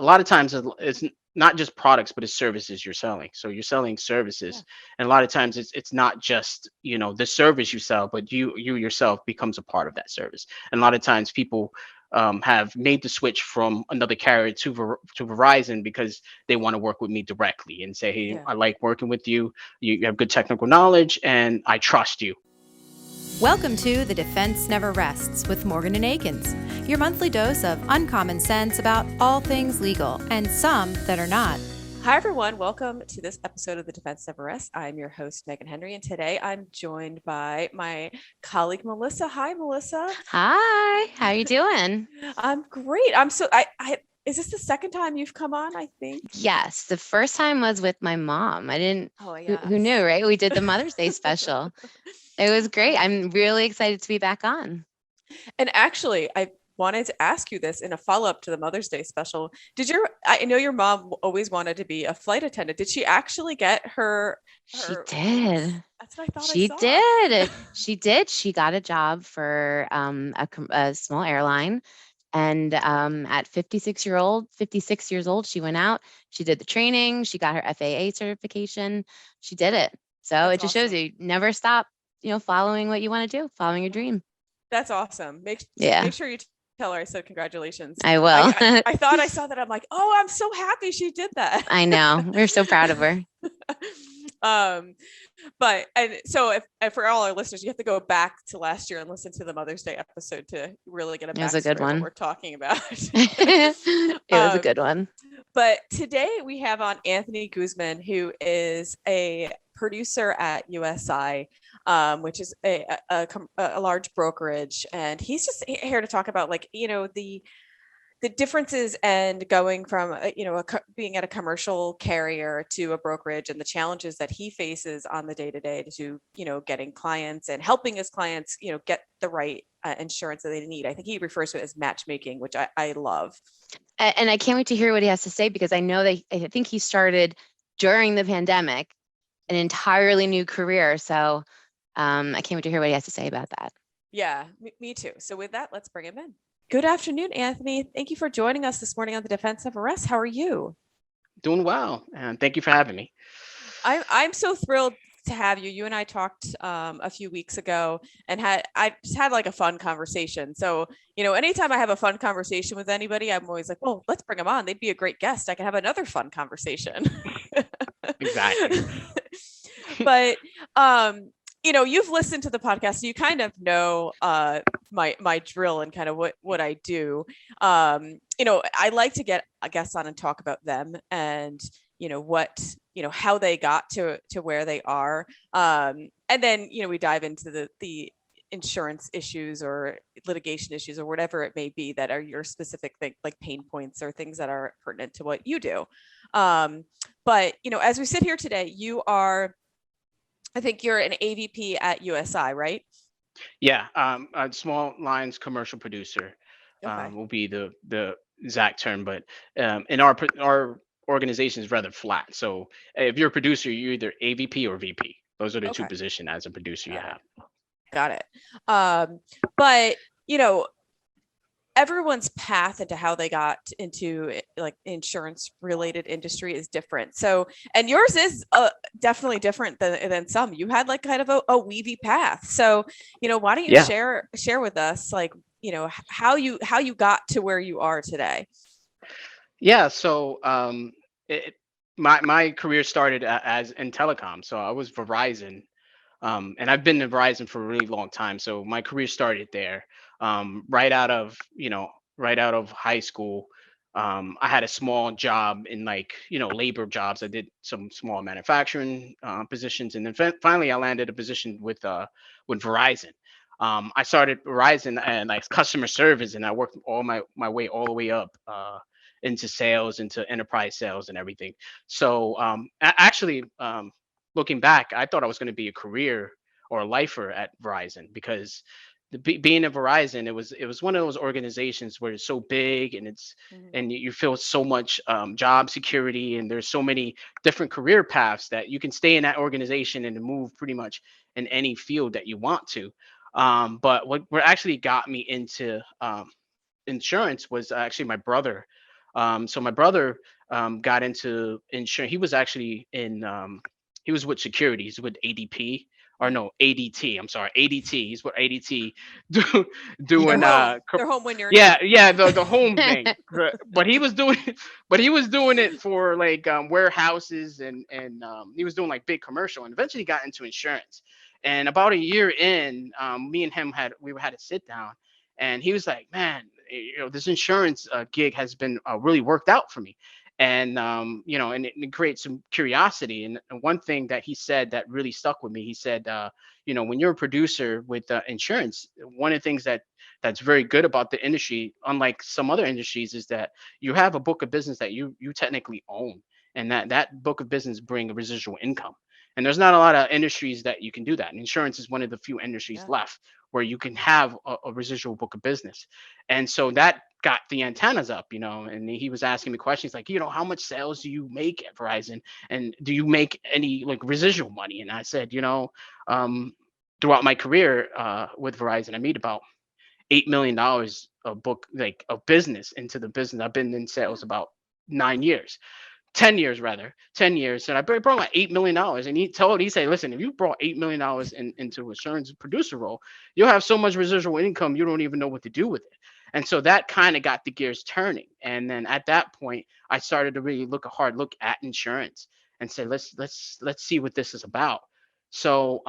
a lot of times it's not just products, but it's services you're selling. So you're selling Yeah. services, and a lot of times it's not just the service you sell, but you yourself becomes a part of that service. And a lot of times people have made the switch from another carrier to Verizon because they want to work with me directly and say, hey, Yeah. I like working with you. You have good technical knowledge, and I trust you. Welcome to The Defense Never Rests with Morgan and Akins, your monthly dose of uncommon sense about all things legal and some that are not. Hi, everyone. Welcome to this episode of the Defense Never Rests. I'm your host, Megan Henry, and today I'm joined by my colleague, Melissa. Hi, Melissa. Hi, how you doing? I'm great. I is this the second time you've come on, I think? Yes, the first time was with my mom. I didn't, Oh, who yes. knew, right? We did the Mother's Day special. It was great. I'm really excited to be back on. And actually, I wanted to ask you this in a follow-up to the Mother's Day special. I know your mom always wanted to be a flight attendant. Did she actually get She her license? did. That's what I thought I She saw. did. She did. She got a job for a small airline. And at 56 years old, she went out. She did the training. She got her FAA certification. She did it. So That's it just shows awesome. you never stop, following what you want to do, following your dream. That's awesome. Yeah, Make sure you tell her I said congratulations. I I, will. I thought I saw that. I'm like, oh, I'm so happy she did that. I know. We're so proud of her. um, but and so if and for all our listeners, you have to go back to last year and listen to the Mother's Day episode to really get a It was a good backstory of what one. we're talking about. It was a um, good one. but today we have on Anthony Guzman, who is a producer at USI, which is a large brokerage, and he's just here to talk about the differences and going from being at a commercial carrier to a brokerage and the challenges that he faces on the day to day to getting clients and helping his clients get the right insurance that they need. I think he refers to it as matchmaking, which I love. And I can't wait to hear what he has to say, because I know that I think he started during the pandemic, an entirely new career. So I can't wait to hear what he has to say about that. Yeah, me too. So with that, let's bring him in. Good afternoon, Anthony. Thank you for joining us this morning on the Defense of Arrest. How are you? Doing well, and thank you for having me. I'm so thrilled to have you. You and I talked a few weeks ago, and I just had like a fun conversation. So anytime I have a fun conversation with anybody, I'm always like, well, let's bring them on. They'd be a great guest. I can have another fun conversation. Exactly. But you've listened to the podcast, so you kind of know my drill and kind of what I do. I like to get a guest on and talk about them and how they got to where they are, and then we dive into the insurance issues or litigation issues or whatever it may be that are your specific thing, like pain points or things that are pertinent to what you do. But as we sit here today, I think you're an AVP at USI, right? Yeah, a small lines commercial producer Okay. will be the exact term, but in our organization is rather flat. So if you're a producer, you're either AVP or VP. Those are the two Okay. positions as a producer you Got have. it. Got it. But everyone's path into how they got into like insurance related industry is different. So, and yours is definitely different than some. You had like kind of a weavy path. So, why don't you Yeah, share with us like, how you got to where you are today? yeah. So my career started as in telecom. So I was Verizon. And I've been in Verizon for a really long time. So my career started there. Right out of, right out of high school. I had a small job in like, labor jobs. I did some small manufacturing positions. And then finally I landed a position with Verizon. I started Verizon and like customer service, and I worked my way all the way up into sales, into enterprise sales and everything. So actually, looking back, I thought I was going to be a career or a lifer at Verizon, because being at Verizon, it was one of those organizations where it's so big, and Mhm. you feel so much job security, and there's so many different career paths that you can stay in that organization and move pretty much in any field that you want to. But what actually got me into insurance was actually my brother. So my brother got into insurance. He was actually in he was with securities with ADP or Mhm. no ADT. I'm sorry, ADT. He's with ADT do, They're doing home. They're home when you're yeah, not. yeah, the home thing. But he was doing but he was doing it for like warehouses and he was doing like big commercial and eventually got into insurance. And about a year in, me and him had a sit down and he was like, "Man, this insurance gig has been really worked out for me." And and it creates some curiosity. And one thing that he said that really stuck with me, he said, when you're a producer with insurance, one of the things that's very good about the industry, unlike some other industries, is that you have a book of business that you technically own, and that book of business bring a residual income. And there's not a lot of industries that you can do that. And insurance is one of the few industries Yeah. left where you can have a residual book of business. And so that got the antennas up, and he was asking me questions like, how much sales do you make at Verizon? And do you make any like residual money? And I said, um, throughout my career with Verizon, I made about $8 million of book like of business into the business. I've been in Yeah. sales about 9 years. 10 years rather, 10 years. And I brought my $8 million. And he said, listen, if you brought $8 million into insurance producer role, you'll have so much residual income, you don't even know what to do with it. And so that kind of got the gears turning. And then at that point, I started to really look a hard look at insurance and say, let's see what this is about. So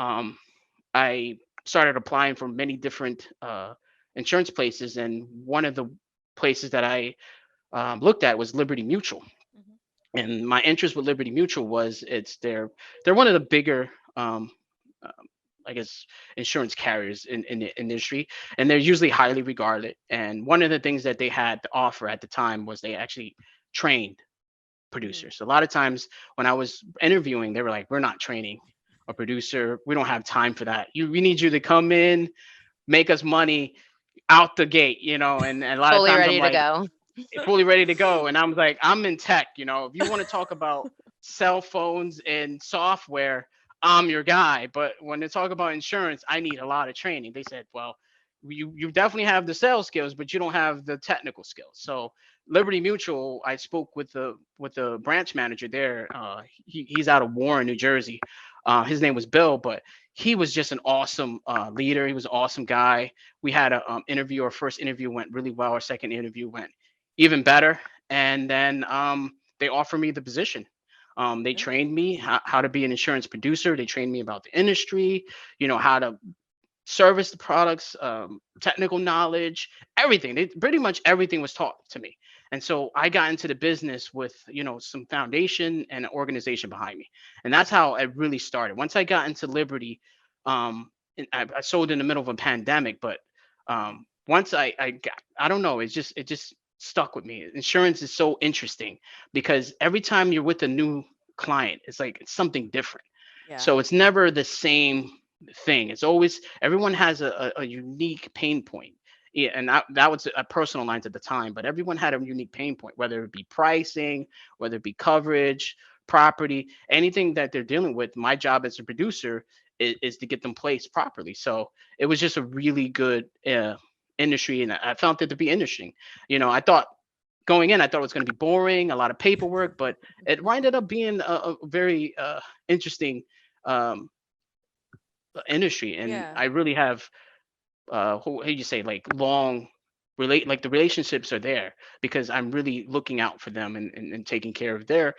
I started applying for many different insurance places. And one of the places that I looked at was Liberty Mutual. Mhm. And my interest with Liberty Mutual was they're one of the bigger um, I guess insurance carriers in the industry, and they're usually highly regarded. And one of the things that they had to offer at the time was they actually trained Mhm. producers. A lot of times when I was interviewing, they were like, "We're not training a producer. We don't have time for that. We need you to come in, make us money out the gate, and a lot of Fully times I'm ready to like, go. fully ready to go. And I'm like, I'm in tech, if you want to talk about cell phones and software, I'm your guy. But when they talk about insurance, I need a lot of training. They said, well, you definitely have the sales skills, but you don't have the technical skills. So Liberty Mutual, I spoke with the branch manager there. He's out of Warren, New Jersey. His name was Bill, but he was just an awesome leader. He was an awesome guy. We had a interview. Our first interview went really well. Our second interview went even better. And then they offered me the position. They Yeah. trained me how to be an insurance producer. They trained me about the industry, how to service the products, technical knowledge, everything. Pretty much everything was taught to me. And so I got into the business with, some foundation and an organization behind me. And that's how it really started. Once I got into Liberty, and I sold in the middle of a pandemic, but once I don't know, it just stuck with me. Insurance is so interesting because every time you're with a new client, it's like it's something different. Yeah. So it's never the same thing. It's always everyone has a unique pain point. Yeah, and that was a personal lines at the time, but everyone had a unique pain point, whether it be pricing, whether it be coverage, property, anything that they're dealing with. My job as a producer is to get them placed properly. So it was just a really good industry, and I found it to be interesting. I thought going in, I thought it was going to be boring, a lot of paperwork, but it ended up being a very interesting um, industry. And Yeah. I really have how do you say, like, long relate like the relationships are there because I'm really looking out for them and taking care of their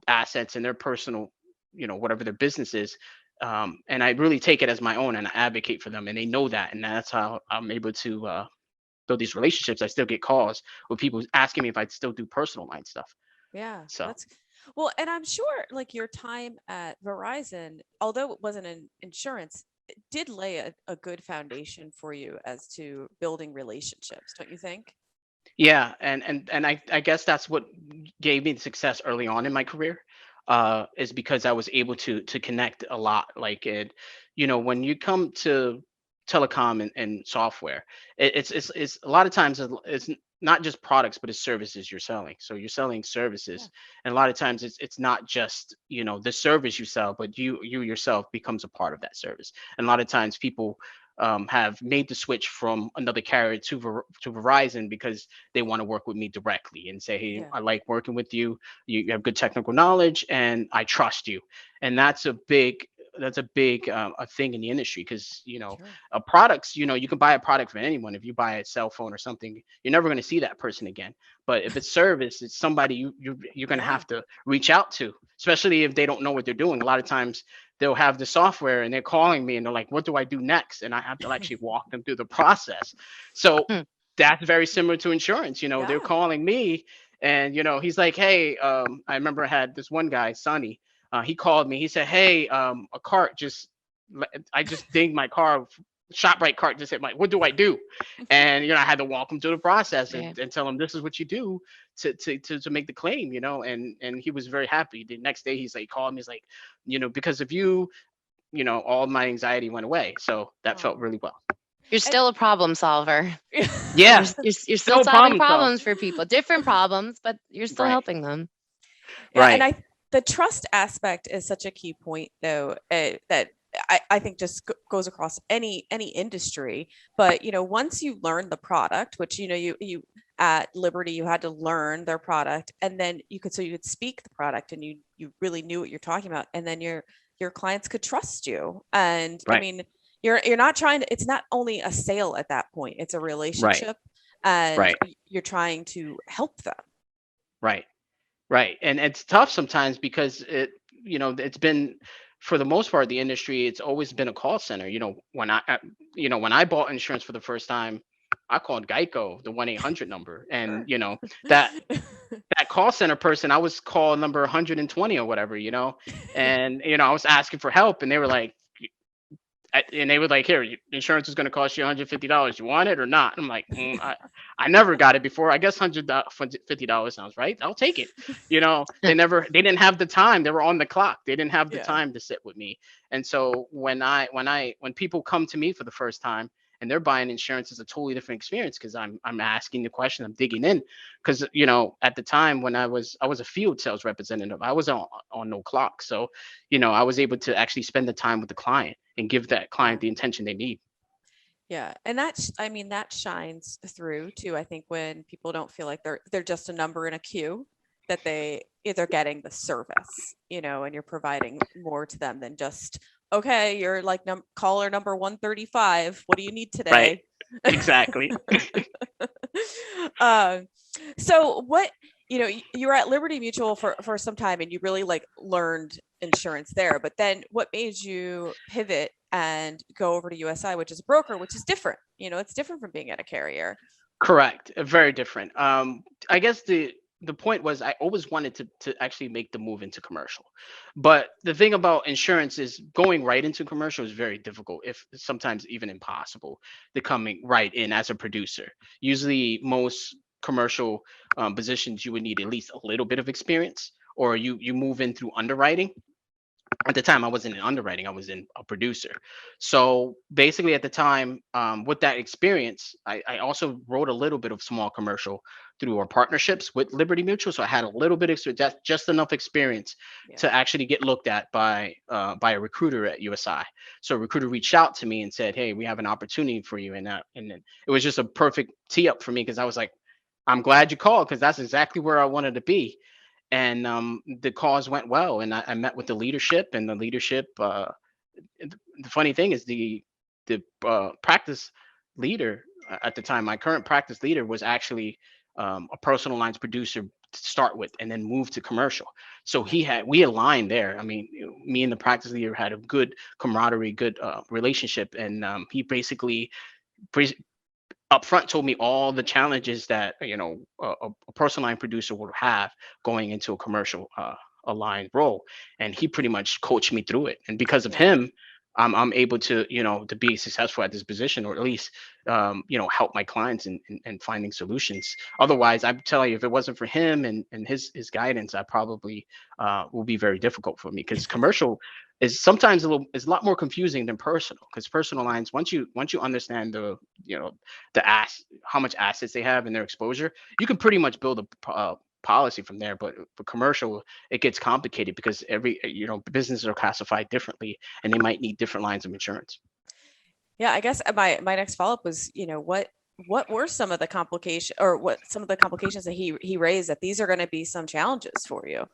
assets and their personal, whatever their business is. And I really take it as my own and I advocate for them, and they know that, and that's how I'm able to build these relationships. I still get calls with people asking me if I'd still do personal line stuff. Yeah. So That's well, and I'm sure like your time at Verizon, although it wasn't in insurance, it did lay a good foundation for you as to building relationships, don't you think? yeah, and I guess that's what gave me the success early on in my career, is because I was able to connect a lot. Like it, when you come to telecom and software, it's a lot of times it's not just products, but it's services you're selling. So you're selling Yeah. services, and a lot of times it's not just the service you sell, but you yourself becomes a part of that service. And a lot of times people have made the switch from another carrier to Verizon because they want to work with me directly and say, hey, Yeah. I like working with you. You have good technical knowledge, and I trust you. And that's a big a thing in the industry because Sure. products, you can buy a product from anyone. If you buy a cell phone or something, you're never going to see that person again. But if it's service, it's somebody you're going to Yeah. have to reach out to, especially if they don't know what they're doing. A lot of times they'll have the software and they're calling me and they're like, what do I do next? And I have to actually walk them through the process. So Hmm. that's very similar to insurance. They're Yeah. calling me and he's like, hey, I remember I had this one guy, Sonny. He called me. He said, hey, a cart just I just dinged my car. ShopRite cart just hit my. What do I do? And I had to walk him through the process Yeah. and tell him this is what you do to make the claim. And he was very happy. The next day he's like called me. He's like, because of you, all my anxiety went away. So that felt Oh. really well. You're And still a problem solver. Yeah, You're still still solving problem solved. problems for people, different problems, but you're still Right, helping them. Yeah, and right, the trust aspect is such a key point, though, that I think just goes across any industry. But once you learn the product, which you at Liberty you had to learn their product, and then you could speak the product, and you really knew what you're talking about, and then your clients could trust you. And I right, mean, you're not trying to. It's not only a sale at that point; it's a right, relationship, and right, you're trying to help them. right. Right. And it's tough sometimes because it's been, for the most part, the industry, it's always been a call center. When I bought insurance for the first time, I called Geico, the 1-800 number. And, Sure. that that call center person, I was call number 120 or whatever, and, I was asking for help and they were like, and they were like, here, insurance is going to cost you $150. You want it or not? I'm like, I never got it before. I guess $150 sounds right. I'll take it. They didn't have the time. They were on the clock. They didn't have the Yeah. time to sit with me. And so when people come to me for the first time and they're buying insurance, it's a totally different experience because I'm asking the question, I'm digging in. Because, at the time when I was a field sales representative, I was on no clock. So, I was able to actually spend the time with the client and give that Yeah. client the attention they need. Yeah. And I mean, that shines through too. I think when people don't feel like they're just a number in a queue, that they're getting the service, and you're providing more to them than just, okay, you're like caller number 135. What do you need Right. today? Exactly. um, so what, you were at Liberty Mutual for some time and you really like learned insurance there, but then what made you pivot and go over to USI, which is a broker, which is different, it's different from being at a carrier. Correct. Very different. I guess the point was I always wanted to actually make the move into commercial. But the thing about insurance is going right into commercial is very difficult, if sometimes even impossible, to coming right in as a producer. Usually most commercial positions you would need at least a little bit of experience, or you move in through underwriting. At the time I wasn't in underwriting, I was in a producer. So basically at the time, with that experience, I also wrote a little bit of small commercial through our partnerships with Liberty Mutual. So I had a little bit of just enough experience Yeah. to actually get looked at by a recruiter at USI. So a recruiter reached out to me and said, hey, we have an opportunity for you. And then it was just a perfect tee up for me because I was like, I'm glad you called because that's exactly where I wanted to be. And the cause went well, and I met with the leadership, and the leadership, the funny thing is the practice leader at the time, my current practice leader, was actually a personal lines producer to start with and then moved to commercial. So we aligned there. I mean, me and the practice leader had a good camaraderie, good relationship, and he basically up front told me all the challenges that a personal line producer would have going into a commercial aligned role, and he pretty much coached me through it. And because of Yeah. him, I'm able to to be successful at this position, or at least help my clients in finding solutions. Otherwise, I'm telling you, if it wasn't for him and his guidance, I probably will be very difficult for me, because commercial is sometimes is a lot more confusing than personal, because personal lines, once you understand how much assets they have and their exposure, you can pretty much build a policy from there. But for commercial, it gets complicated because every businesses are classified differently, and they might need different lines of insurance. Yeah, I guess my next follow-up was, what were some of the complication or what some of the complications that he raised, that these are going to be some challenges for you?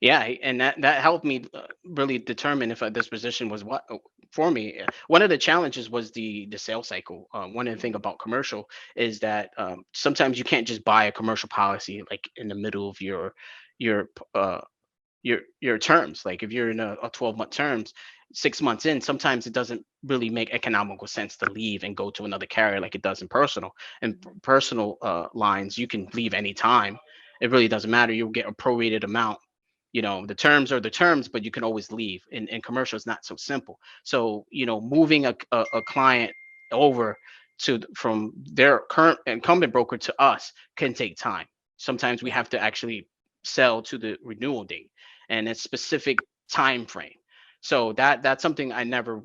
Yeah, and that helped me really determine if this position was what for me. One of the challenges was the sales cycle. One of the thing Mhm. about commercial is that sometimes you can't just buy a commercial policy like in the middle of your your terms. Like if you're in a 12-month terms, 6 months in, sometimes it doesn't really make economical sense to leave and go to another carrier like it does in personal. And Mhm. personal lines, you can leave anytime. It really doesn't matter. You'll get a prorated amount. The terms are the terms, but you can always leave. In commercial, it's not so simple. So moving a client over from their current incumbent broker to us can take time. Sometimes we Yeah. have to actually sell to the renewal date and a specific time frame. So that's something I never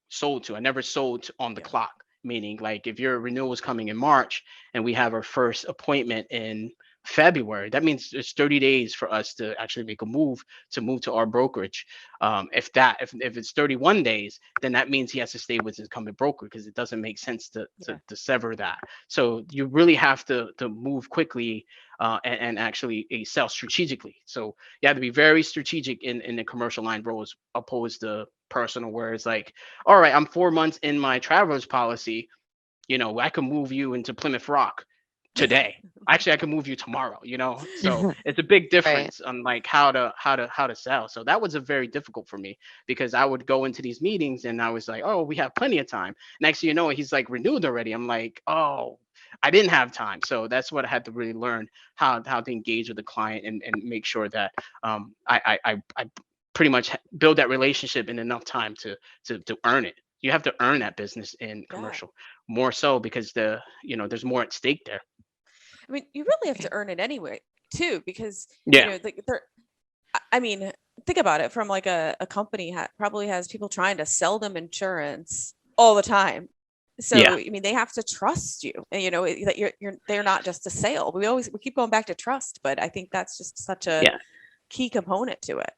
sold to. I never sold on the Yeah. clock. Meaning, like if your renewal is coming in March and we have our first appointment in February, that means it's 30 days for us to actually make a move to move to our brokerage. If it's 31 days, then that means he has to stay with his incumbent broker because it doesn't make sense to, Yeah. sever that. So you really have to move quickly and actually sell strategically. So you have to be very strategic in the commercial line roles opposed to personal, where it's like, all right, I'm 4 months in my traveler's policy. I can move you into Plymouth Rock today. Actually, I can move you tomorrow. So it's a big Right. difference on like how to sell. So that was a very difficult for me because I would go into these meetings and I was like, oh, we have plenty of time. Next thing you know, he's like renewed already. I'm like, oh, I didn't have time. So that's what I had to really learn how to engage with the client and make sure that I pretty much build that relationship in enough time to earn it. You have to earn that business in Yeah. commercial more so because there's more at stake there. I mean, you really have to earn it anyway, too, because, Yeah. they're, I mean, think about it from like a company probably has people trying to sell them insurance all the time. So, Yeah. I mean, they have to trust you, and that they're not just a sale. We keep going back to trust, but I think that's just such a Yeah. key component to it.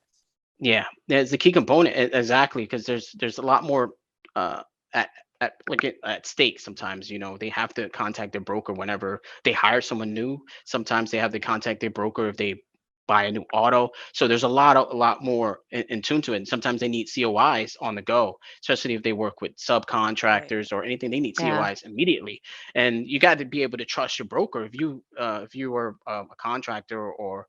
Yeah. It's the key component exactly because there's a lot more uh at at stake sometimes. They have to contact their broker whenever they hire someone new. Sometimes they have to contact their broker if they buy a new auto. So there's a lot more in tune to it. And sometimes they need COIs on the go, especially if they work with Right. subcontractors or anything. They need Yeah. COIs immediately, and you got to be able to trust your broker. If you are a contractor or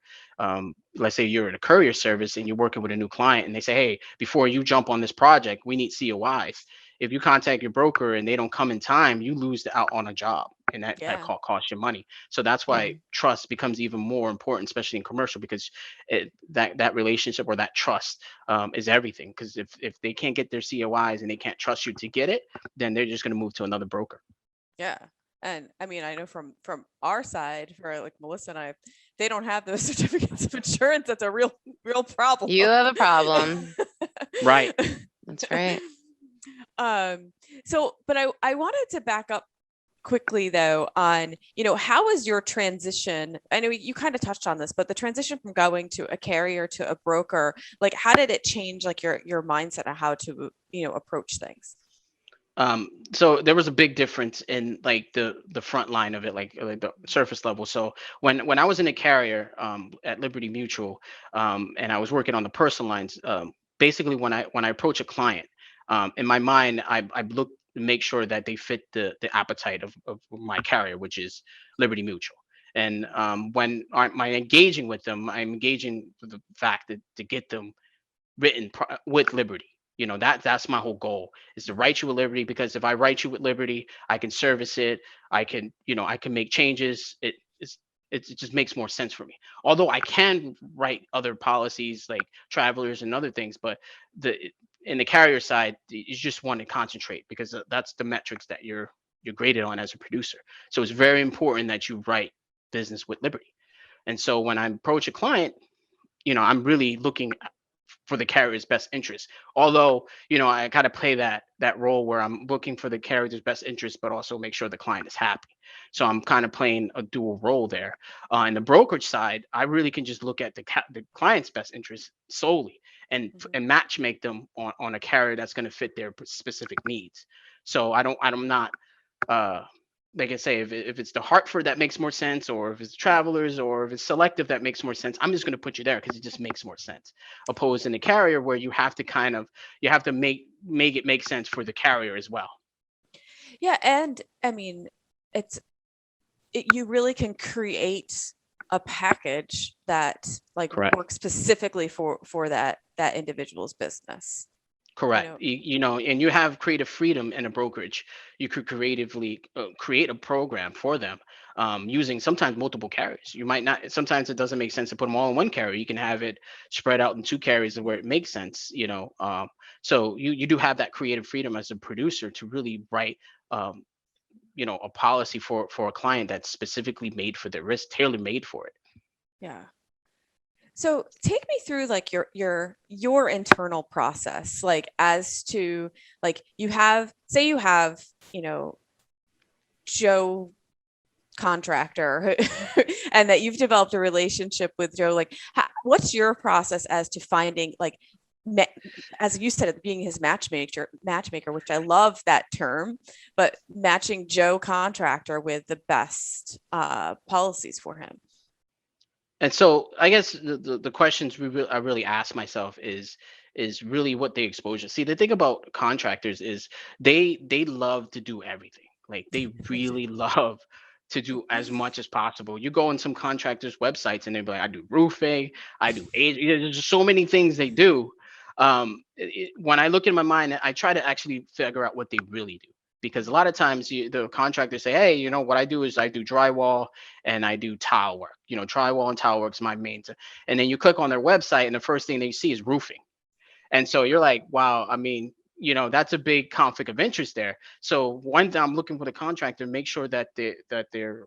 let's say you're in a courier service and you're working with a new client and they say, hey, before you jump on this project, we need COIs. If you contact your broker and they don't come in time, you lose out on a job, and that Yeah. costs you money. So that's Yeah. why trust becomes even more important, especially in commercial, because that relationship or that trust is everything. Because if they can't get their COIs and they can't trust you to get it, then they're just going to move to another broker. Yeah. And I mean, I know from our side, for like Melissa and I, they don't have those certificates of insurance. That's a real problem. You have a problem. Right. That's right. um but I wanted to back up quickly though on, how is your transition? I know you kind of touched on this, but the transition from going to a carrier to a broker, like how did it change like your mindset of how to, approach things? So there was a big difference in like the front line of it, like the surface level. So when I was in a carrier at Liberty Mutual, and I was working on the personal lines, basically when I approach a client, in my mind I look to make sure that they fit the appetite of my carrier, which is Liberty Mutual. And when I'm engaging with them, I'm engaging with the fact that to get them with Liberty. That's my whole goal, is to write you with Liberty, because if I write you with Liberty, I can service it. I can make changes. It just makes more sense for me. Although I can write other policies like travelers and other things, but the in the carrier side, you just want to concentrate because that's the metrics that you're graded on as a producer. So it's very important that you write business with Liberty. And so when I approach a client, I'm really looking for the carrier's best interest. Although, I kind of play that role where I'm looking for the carrier's best interest, but also make sure the client is happy. So I'm kind of playing a dual role there. In the brokerage side, I really can just look at the client's best interest solely, Mhm. and match make them on a carrier that's going to fit their specific needs. So I'm not, uh, like I say, if it's the Hartford that makes more sense, or if it's Travelers, or if it's Selective that makes more sense, I'm just going to put you there because it just makes more sense. Opposed in the carrier where you have to make it make sense for the carrier as well. Yeah, and I mean, it's you really can create a package that like Correct. works specifically for that individual's business. Correct. And you have creative freedom in a brokerage. You could creatively create a program for them, using sometimes multiple carriers. You might not, sometimes it doesn't make sense to put them all in one carrier. You can have it spread out in two carriers where it makes sense. So you do have that creative freedom as a producer to really write, um, a policy for a client that's specifically made for their risk, tailor made for it. Yeah. So take me through like your internal process, like as to like you have Joe contractor and that you've developed a relationship with Joe. Like what's your process as to finding like as you said at being his matchmaker, which I love that term, but matching Joe contractor with the best policies for him. And so I guess the questions I really ask myself is really what the exposure. See, the thing about contractors is they love to do everything. Like they really love to do as much as possible. You go on some contractors' websites and they'll be like, I do roofing, I do age. There's just so many things they do. When I look in my mind, I try to actually figure out what they really do. Because a lot of times the contractors say, hey, what I do is I do drywall and I do tile work. Drywall and tile work is my main. And then you click on their website and the first thing they see is roofing. And so you're like, wow, I mean, that's a big conflict of interest there. So one thing I'm looking for the contractor, make sure that they're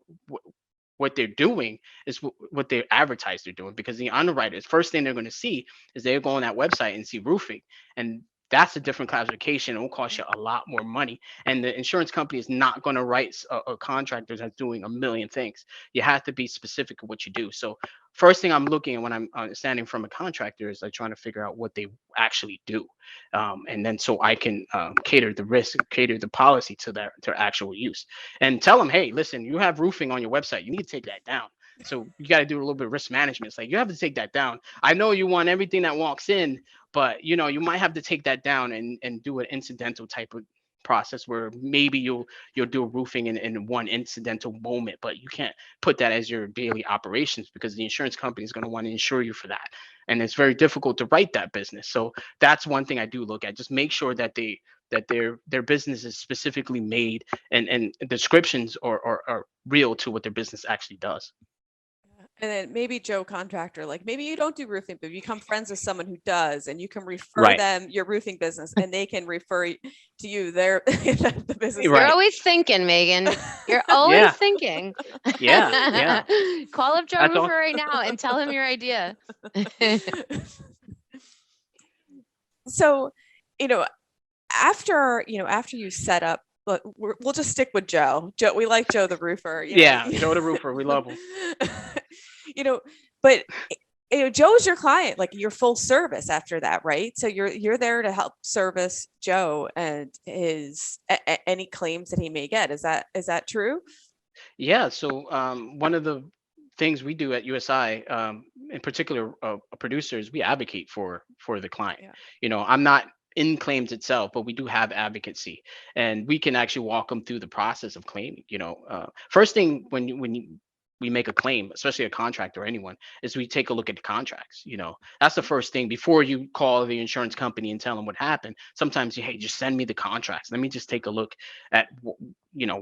what they're doing is what they advertise they're doing, because the underwriters, first thing they're going to see is they'll go on that website and see roofing, and that's a different classification. It will cost you a lot more money, and the insurance company is not going to write a contractor that's doing a million things. You have to be specific of what you do. So first thing I'm looking at when I'm standing from a contractor is like trying to figure out what they actually do, and then so I can cater the risk, cater the policy to their actual use, and tell them, hey, listen, you have roofing on your website, you need to take that down. So you got to do a little bit of risk management. It's like you have to take that down. I know you want everything that walks in, but you might have to take that down and do an incidental type of process where maybe you'll do roofing in one incidental moment, but you can't put that as your daily operations because the insurance company is going to want to insure you for that, and it's very difficult to write that business. So that's one thing I do look at. Just make sure that their business is specifically made, and descriptions are real to what their business actually does. And then maybe Joe contractor, like maybe you don't do roofing, but you become friends with someone who does, and you can refer Right. them your roofing business, and they can refer to you their the business. You're Right. always thinking, Megan. You're always Yeah. thinking. Yeah. Call up Joe That's all. Roofer right now and tell him your idea. So, after you set up, but we'll just stick with Joe. We like Joe the roofer. Yeah, Joe the roofer, we love him. But Joe's your client, like you're full service after that, right? So you're there to help service Joe and his any claims that he may get. Is that true? Yeah. So one of the things we do at USI, in particular, producers, we advocate for the client. Yeah. I'm not in claims itself, but we do have advocacy, and we can actually walk them through the process of claiming. First thing when we make a claim, especially a contract or anyone, is we take a look at the contracts. That's the first thing before you call the insurance company and tell them what happened. Sometimes hey, just send me the contracts. Let me just take a look at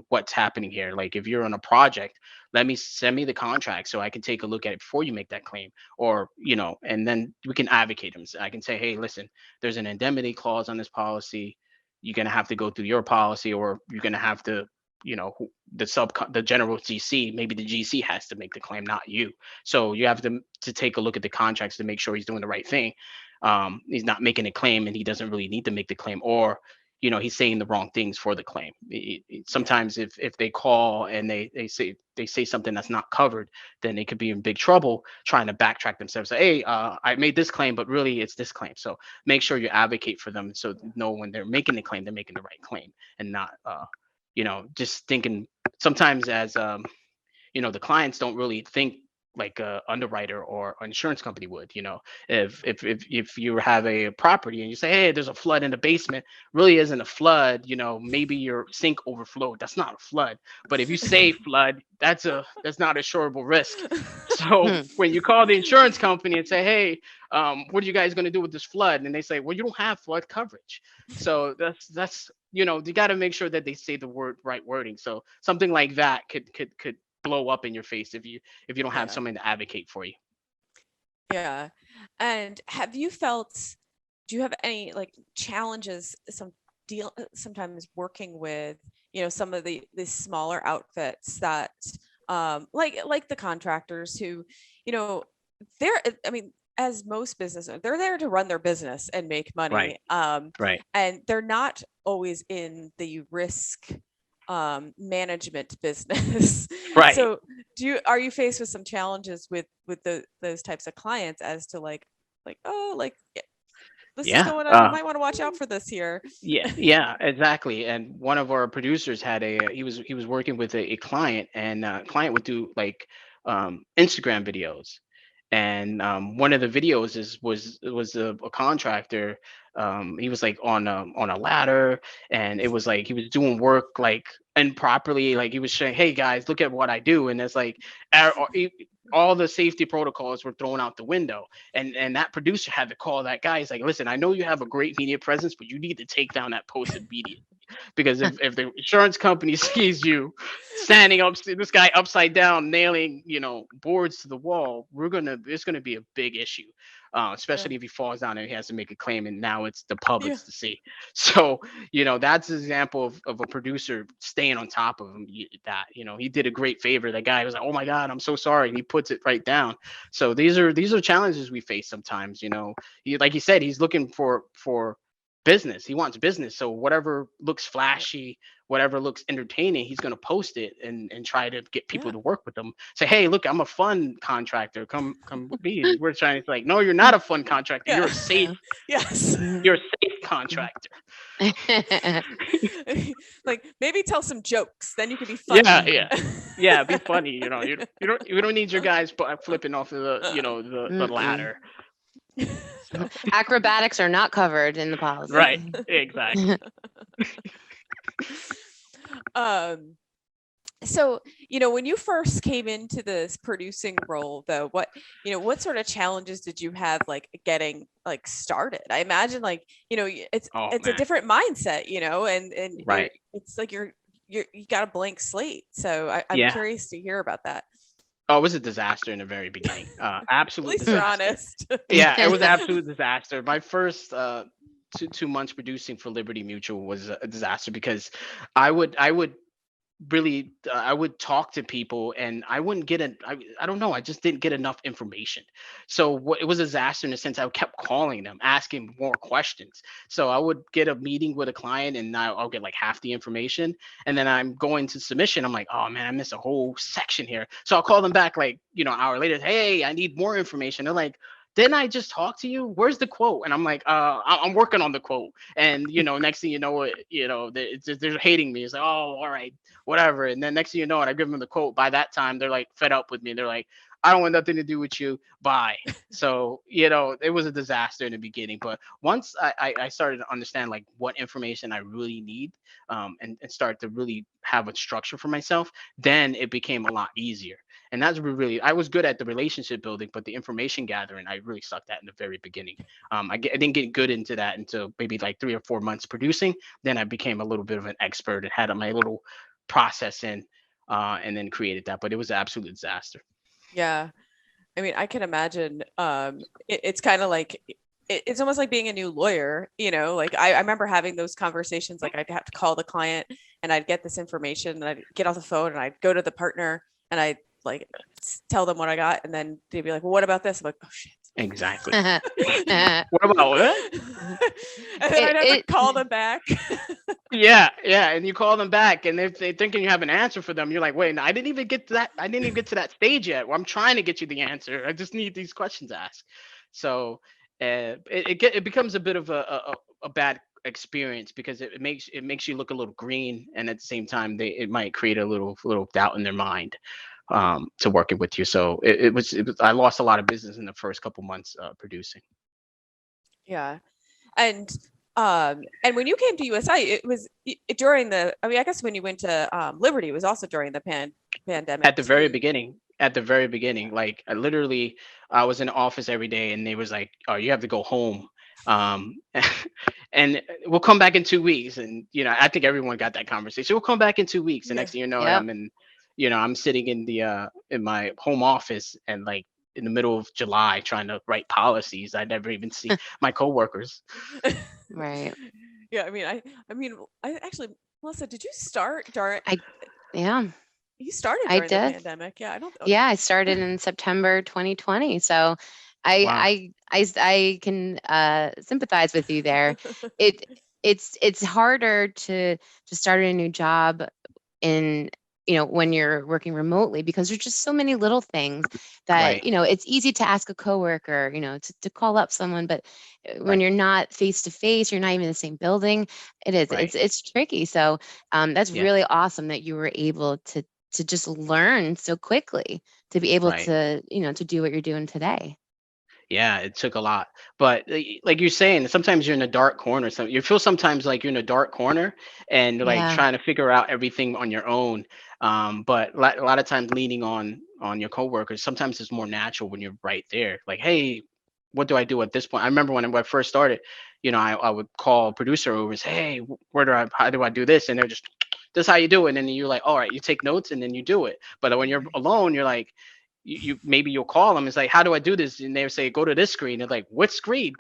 what's happening here. Like if you're on a project, send me the contract so I can take a look at it before you make that claim. Or and then we can advocate them. So I can say, hey, listen, there's an indemnity clause on this policy. You're gonna have to go through your policy, or you're gonna have to the general GC, maybe the GC has to make the claim, not you. So you have to take a look at the contracts to make sure he's doing the right thing. he's not making a claim and he doesn't really need to make the claim, or he's saying the wrong things for the claim. Sometimes if they call and they say something that's not covered, then they could be in big trouble trying to backtrack themselves. Say, hey, I made this claim, but really it's this claim. So make sure you advocate for them, so know when they're making the claim, they're making the right claim, and not just thinking. Sometimes as the clients don't really think like a underwriter or an insurance company would. If you have a property and you say, hey, there's a flood in the basement, really isn't a flood. Maybe your sink overflowed, that's not a flood. But if you say flood, that's not assurable risk. So when you call the insurance company and say, hey, what are you guys going to do with this flood, and they say, well, you don't have flood coverage. So that's you got to make sure that they say the right wording. So something like that could blow up in your face if you don't have someone to advocate for you. Yeah. And have you felt, do you have any like challenges sometimes working with some of the smaller outfits that like the contractors who as most businesses, they're there to run their business and make money. Right. And they're not always in the risk management business. Right. So are you faced with some challenges with those types of clients as to this is going on, you might want to watch out for this here? Yeah, exactly. And one of our producers had he was working with a client, and client would do like Instagram videos. And one of the videos was a contractor. He was like on a ladder, and it was like he was doing work like improperly. Like he was saying, "Hey guys, look at what I do," and it's like all the safety protocols were thrown out the window. And that producer had to call that guy. He's like, "Listen, I know you have a great media presence, but you need to take down that post immediately." Because if the insurance company sees you standing up, this guy upside down, nailing, boards to the wall, it's gonna be a big issue, especially if he falls down and he has to make a claim, and now it's the public's to see. So, that's an example of a producer staying on top of him. That he did a great favor. That guy was like, "Oh my God, I'm so sorry," and he puts it right down. So these are challenges we face sometimes. Like you said, he's looking for business. He wants business. So whatever looks flashy, whatever looks entertaining, he's going to post it and try to get people to work with them. Say, hey, look, I'm a fun contractor. Come with me. We're trying to like, no, you're not a fun contractor. You're a safe. Yes. You're a safe contractor. Like maybe tell some jokes, then you can be funny. Yeah. Be funny. You don't need your guys flipping off of the ladder. So. Acrobatics are not covered in the policy. Right. Exactly. So, when you first came into this producing role, though, what sort of challenges did you have, like getting like started? I imagine it's a different mindset, and right. It's like you got a blank slate. So I'm curious to hear about that. Oh, it was a disaster in the very beginning. Absolute disaster. You're honest. Yeah, it was an absolute disaster. My first 2 months producing for Liberty Mutual was a disaster, because I would talk to people and I wouldn't get I don't know, I just didn't get enough information. So it was a disaster in the sense I kept calling them, asking more questions. So I would get a meeting with a client and I'll get like half the information, and then I'm going to submission. I'm like, oh man, I missed a whole section here. So I'll call them back like, an hour later, hey, I need more information. They're like, didn't I just talk to you? Where's the quote? And I'm like, I'm working on the quote. And, next thing you know, they're hating me. It's like, oh, all right, whatever. And then next thing you know, I give them the quote. By that time, they're like fed up with me. They're like, I don't want nothing to do with you. Bye. So, it was a disaster in the beginning. But once I started to understand like what information I really need, and start to really have a structure for myself, then it became a lot easier. And that's really, I was good at the relationship building, but the information gathering, I really sucked at in the very beginning. I didn't get good into that until maybe like 3 or 4 months producing. Then I became a little bit of an expert and had my little process in, and then created that. But it was an absolute disaster. Yeah. I mean, I can imagine it's kind of like, it's almost like being a new lawyer, like I remember having those conversations. Like I'd have to call the client and I'd get this information and I'd get off the phone and I'd go to the partner and I'd like tell them what I got, and then they'd be like, well, what about this? I'm like, oh shit. Exactly. it, What about what? And then I'd have to it call them back. Yeah, yeah, and you call them back, and if they're thinking you have an answer for them, you're like, wait, no, I didn't even get to that. I didn't even get to that stage yet. Well, I'm trying to get you the answer. I just need these questions asked. So it becomes a bit of a bad experience because it makes you look a little green, and at the same time, it might create a little doubt in their mind to working with you. So it was I lost a lot of business in the first couple months producing. Yeah. And when you came to USI, it was during the, I mean, I guess when you went to Liberty, it was also during the pandemic At the very too. beginning, like I was in the office every day, and they was like, oh, you have to go home, um and we'll come back in 2 weeks. And I think everyone got that conversation, we'll come back in 2 weeks. The Yeah. next thing you know, yep. I'm sitting in my home office, and like in the middle of July trying to write policies. I never even see my coworkers. Right. Yeah. I mean, I actually, Melissa, did you start during, I yeah, you started I during the did. pandemic? Yeah. I don't, Yeah, I started in September 2020. So Wow. I can sympathize with you there. It it's harder to start a new job in when you're working remotely, because there's just so many little things that Right. it's easy to ask a coworker, to call up someone, but when Right. you're not face to face, you're not even in the same building. Right. It's tricky. So that's Yeah. really awesome that you were able to just learn so quickly, to be able Right. to do what you're doing today. Yeah, it took a lot. But like you're saying, sometimes you're in a dark corner. So you feel sometimes like you're in a dark corner and like Yeah. trying to figure out everything on your own. But a lot of times leaning on your coworkers, sometimes it's more natural when you're right there. Like, hey, what do I do at this point? I remember when I first started, I would call producer over and say, hey, how do I do this? And they're just, this is how you do it. And then you're like, all right, you take notes and then you do it. But when you're alone, you're like, you maybe you'll call them. It's like, how do I do this? And they say, go to this screen. It's like, what screen?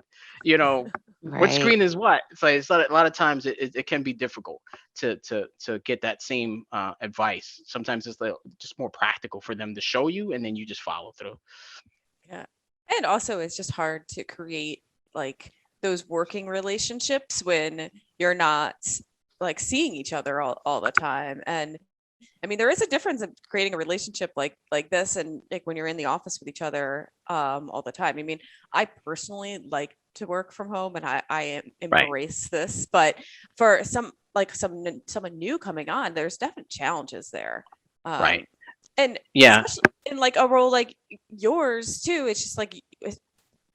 You know, what Right. screen is what? It's like a lot of times it can be difficult to get that same advice. Sometimes it's just more practical for them to show you, and then you just follow through. yeah. And also it's just hard to create like those working relationships when you're not like seeing each other all the time. And I mean, there is a difference in creating a relationship like this and like when you're in the office with each other all the time. I mean, I personally like to work from home, and Right. embrace this, but for someone new coming on, there's definite challenges there. Right. Um, and Yeah. especially in like a role like yours too, it's just like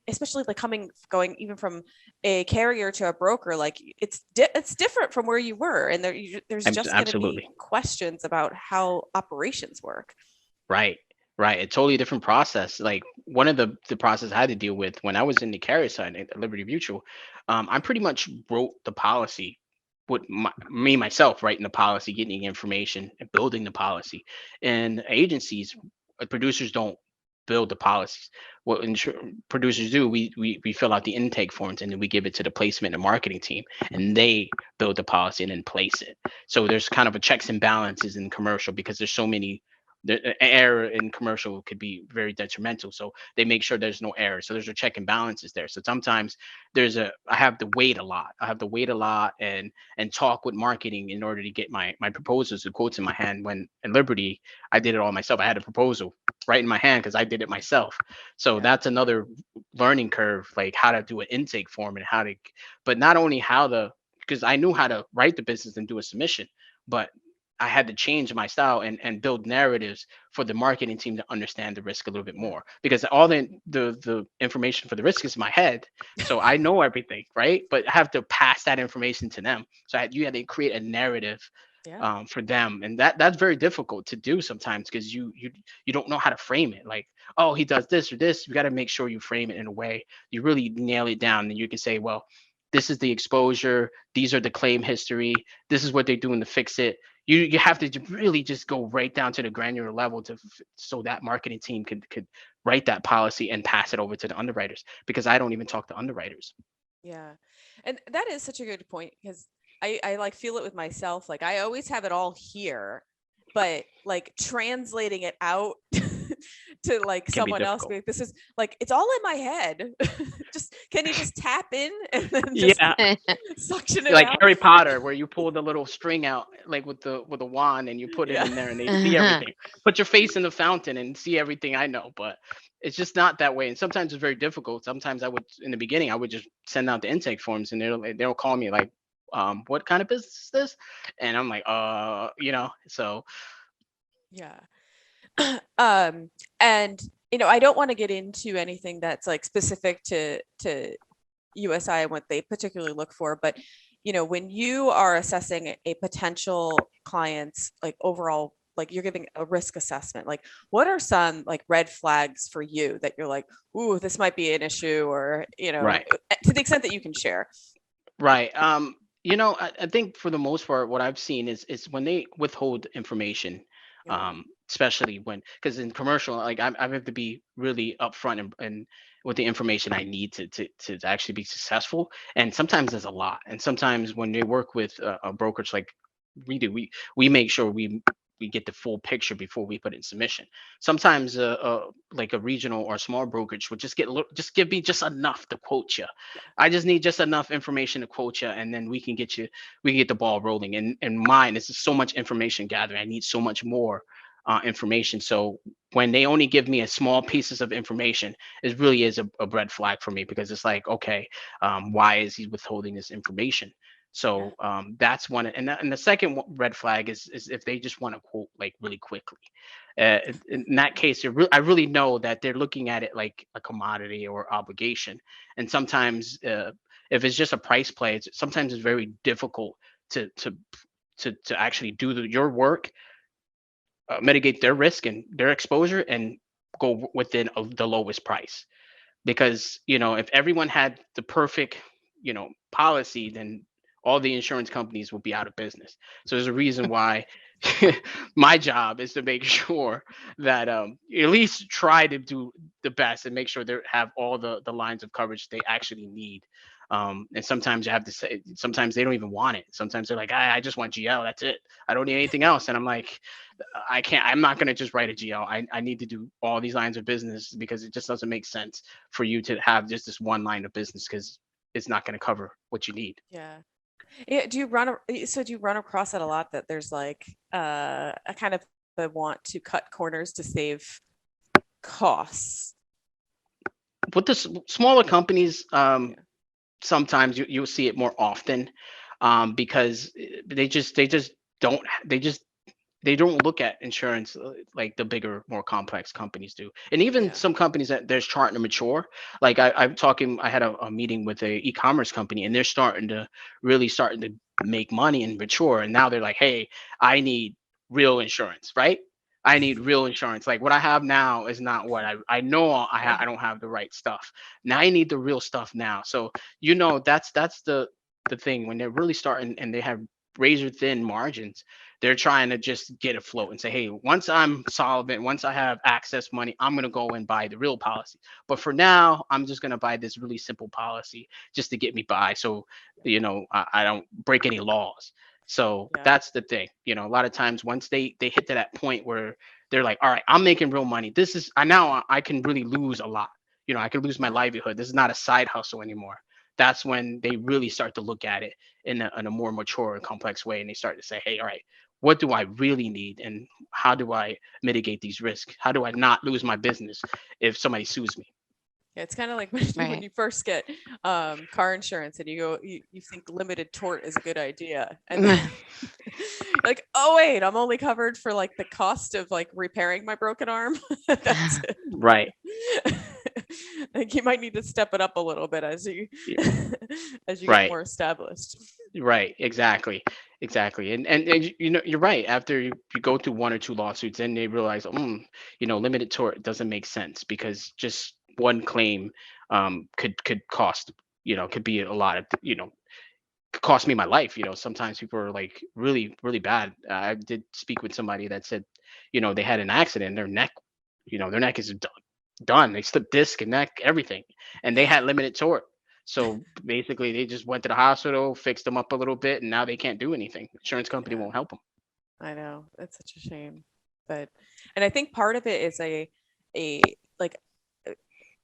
especially like going even from a carrier to a broker, like it's different from where you were, and there's just going to be Absolutely. questions about how operations work. Right. Right. A totally different process. Like one of the process I had to deal with when I was in the carrier side at Liberty Mutual, I pretty much wrote the policy with me myself writing the policy, getting the information, and building the policy. And agencies, producers don't build the policies. What producers do, we fill out the intake forms, and then we give it to the placement and marketing team, and they build the policy and then place it. So there's kind of a checks and balances in commercial because there's so many, the error in commercial could be very detrimental. So they make sure there's no error. So there's a check and balances there. So sometimes I have to wait a lot. I have to wait a lot and talk with marketing in order to get my proposals and quotes in my hand. When in Liberty, I did it all myself. I had a proposal right in my hand because I did it myself. So Yeah. that's another learning curve, like how to do an intake form and but not only because I knew how to write the business and do a submission, but I had to change my style and build narratives for the marketing team to understand the risk a little bit more, because all the information for the risk is in my head. So I know everything, right? But I have to pass that information to them. So you had to create a narrative Yeah. for them. And that's very difficult to do sometimes because you don't know how to frame it. Like, oh, he does this or this. You got to make sure you frame it in a way you really nail it down. And you can say, well, this is the exposure. These are the claim history. This is what they're doing to fix it. You have to really just go right down to the granular level so that marketing team could write that policy and pass it over to the underwriters, because I don't even talk to underwriters. Yeah. And that is such a good point, because I like feel it with myself. Like I always have it all here, but like translating it out to like Can be someone else. difficult. This is like, it's all in my head. Just, can you just tap in and then just Yeah, suction it like out? Harry Potter, where you pull the little string out, like with the wand, and you put it Yeah. in there, and they see everything. Put your face in the fountain and see everything. I know, but it's just not that way. And sometimes it's very difficult. Sometimes I would, in the beginning, I would just send out the intake forms, and they'll call me like, what kind of business is this? And I'm like, so Yeah. And I don't want to get into anything that's like specific to USI and what they particularly look for, but when you are assessing a potential client's like overall, like you're giving a risk assessment, like what are some like red flags for you that you're like, ooh, this might be an issue, or right. to the extent that you can share. Right. I think for the most part, what I've seen is when they withhold information, Yeah. especially because in commercial, like I have to be really upfront and with the information I need to actually be successful. And sometimes there's a lot. And sometimes when they work with a brokerage like we do, we make sure we get the full picture before we put in submission. Sometimes like a regional or small brokerage would just just give me just enough to quote you. I just need just enough information to quote you, and then we can get the ball rolling. And mine is so much information gathering. I need so much more information. So when they only give me a small pieces of information, it really is a red flag for me, because it's like, okay, why is he withholding this information? Yeah. So that's one. And the second red flag is if they just want to quote like really quickly. In that case, I really know that they're looking at it like a commodity or obligation. And sometimes, if it's just a price play, sometimes it's very difficult to to to actually do your work, mitigate their risk and their exposure, and go within the lowest price. Because if everyone had the perfect policy, then all the insurance companies will be out of business. So there's a reason why my job is to make sure that at least try to do the best and make sure they have all the lines of coverage they actually need. And sometimes you have to say, sometimes they don't even want it. Sometimes they're like, I just want GL, that's it, I don't need anything else. And I'm like, I'm not going to just write a GL. I need to do all these lines of business, because it just doesn't make sense for you to have just this one line of business, because it's not going to cover what you need. Yeah. Yeah. Do you run across that a lot, that there's like a kind of a want to cut corners to save costs? With the smaller companies, Yeah. sometimes you'll see it more often, because they just don't they don't look at insurance like the bigger, more complex companies do. And even Yeah. some companies that they're starting to mature. Like I had a meeting with a e-commerce company, and they're starting to make money and mature. And now they're like, hey, I need real insurance, right? I need real insurance. Like what I have now is not what I know. I don't have the right stuff. Now I need the real stuff now. So that's the thing. When they're really starting and they have razor thin margins, they're trying to just get afloat and say, hey, once I'm solvent, once I have access money, I'm going to go and buy the real policy. But for now, I'm just going to buy this really simple policy just to get me by. So, I don't break any laws. So Yeah. that's the thing. A lot of times once they hit to that point where they're like, all right, I'm making real money. This is I can really lose a lot. I could lose my Yeah. livelihood. This is not a side hustle anymore. That's when they really start to look at it in a more mature and complex way, and they start to say, hey, all right, what do I really need, and how do I mitigate these risks? How do I not lose my business if somebody sues me? Yeah, it's kind of like when Right. you first get car insurance and you think limited tort is a good idea, and then like, oh wait, I'm only covered for like the cost of like repairing my broken arm. That's Right. it. I think you might need to step it up a little bit as you Y- as you get Right. more established. Right. Exactly. And you're right. After you go through one or two lawsuits, then they realize, limited tort doesn't make sense, because just one claim could cost, could be a lot of, could cost me my life. Sometimes people are like really, really bad. I did speak with somebody that said, they had an accident, their neck is done. They slipped disc and neck, everything, and they had limited tort. So basically, they just went to the hospital, fixed them up a little bit, and now they can't do anything. Insurance company Yeah, won't help them. I know. It's such a shame. But and I think part of it is a like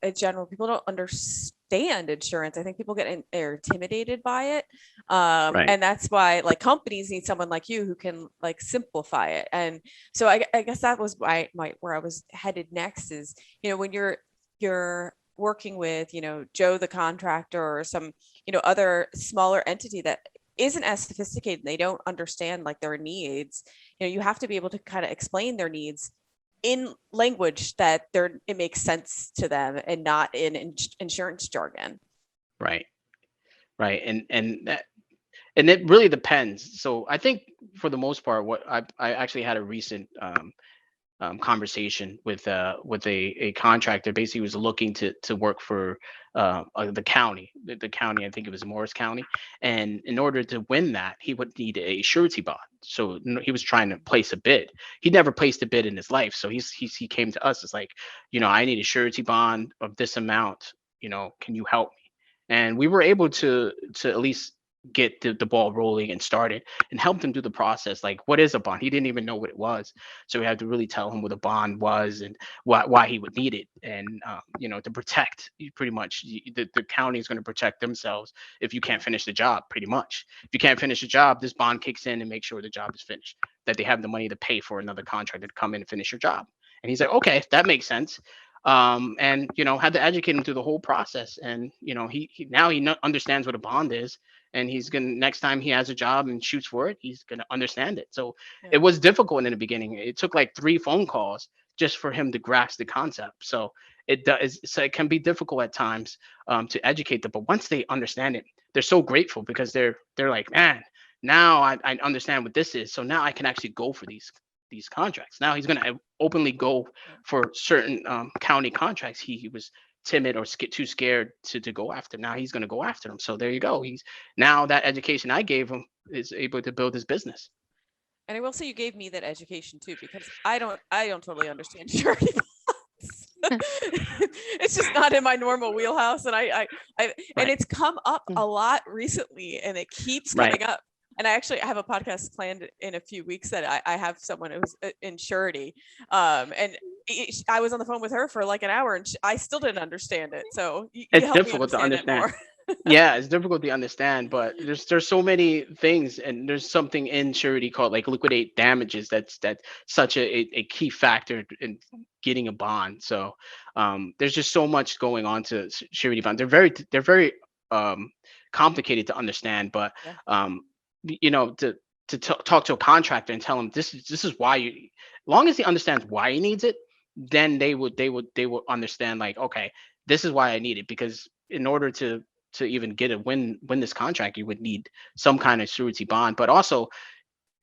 a general, people don't understand insurance. I think people are intimidated by it. Right. And that's why like companies need someone like you who can like simplify it. And so I guess that was where I was headed next is, when you're working with, Joe, the contractor, or some, other smaller entity that isn't as sophisticated and they don't understand like their needs, you have to be able to kind of explain their needs in language that it makes sense to them and not in insurance jargon. Right. Right. And it really depends. So I think for the most part, what I actually had a recent conversation with a contractor. Basically, was looking to work for the county. The county, I think it was Morris County, and in order to win that, he would need a surety bond. So he was trying to place a bid. He never placed a bid in his life. So he came to us. It's like, I need a surety bond of this amount. Can you help me? And we were able to at least get the ball rolling and started and helped him do the process. Like, what is a bond? He didn't even know what it was. So we had to really tell him what a bond was and why he would need it. And, to protect pretty much the county is going to protect themselves if you can't finish the job, pretty much. If you can't finish the job, this bond kicks in and makes sure the job is finished, that they have the money to pay for another contractor to come in and finish your job. And he's like, okay, that makes sense. And had to educate him through the whole process. And he now understands what a bond is, and he's gonna, next time he has a job and shoots for it, he's gonna understand it. So it was difficult in the beginning. It took like 3 phone calls just for him to grasp the concept. So it can be difficult at times to educate them, but once they understand it, they're so grateful because they're like, man, now I understand what this is. So now I can actually go for these contracts. Now he's going to openly go for certain county contracts he was timid or too scared to go after. Now he's going to go after them. So there you go. He's now, that education I gave him is able to build his business. And I will say you gave me that education too, because I don't totally understand surety bonds. It's just not in my normal wheelhouse, and I Right. and it's come up a lot recently, and it keeps coming Right. up. And I actually have a podcast planned in a few weeks that I have someone who's in surety, and I was on the phone with her for like an hour, and I still didn't understand it. So you It's help me difficult to understand it understand. more. Yeah, it's difficult to understand, but there's so many things, and there's something in surety called like liquidate damages. That's such a key factor in getting a bond. So there's just so much going on to surety bond. They're very complicated to understand, but Yeah. To talk to a contractor and tell him this is why you, as long as he understands why he needs it, then they would understand, like, okay, this is why I need it, because in order to even get a win this contract, you would need some kind of surety bond. But also,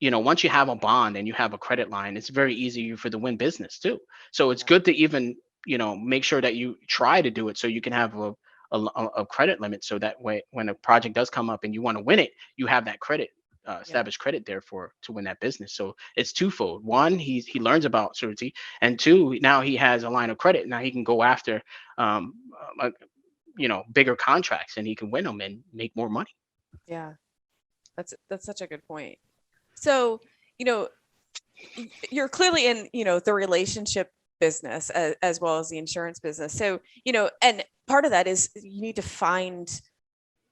once you have a bond and you have a credit line, it's very easy for the win business too. So it's Yeah. good to even make sure that you try to do it so you can have a credit limit, so that way when a project does come up and you want to win it, you have that credit, Yeah. established credit there for to win that business. So it's twofold: one, he learns about surety, and two, now he has a line of credit. Now he can go after um, bigger contracts, and he can win them and make more money. Yeah. That's such a good point. So, you know, you're clearly in, the relationship business as well as the insurance business. So, and part of that is you need to find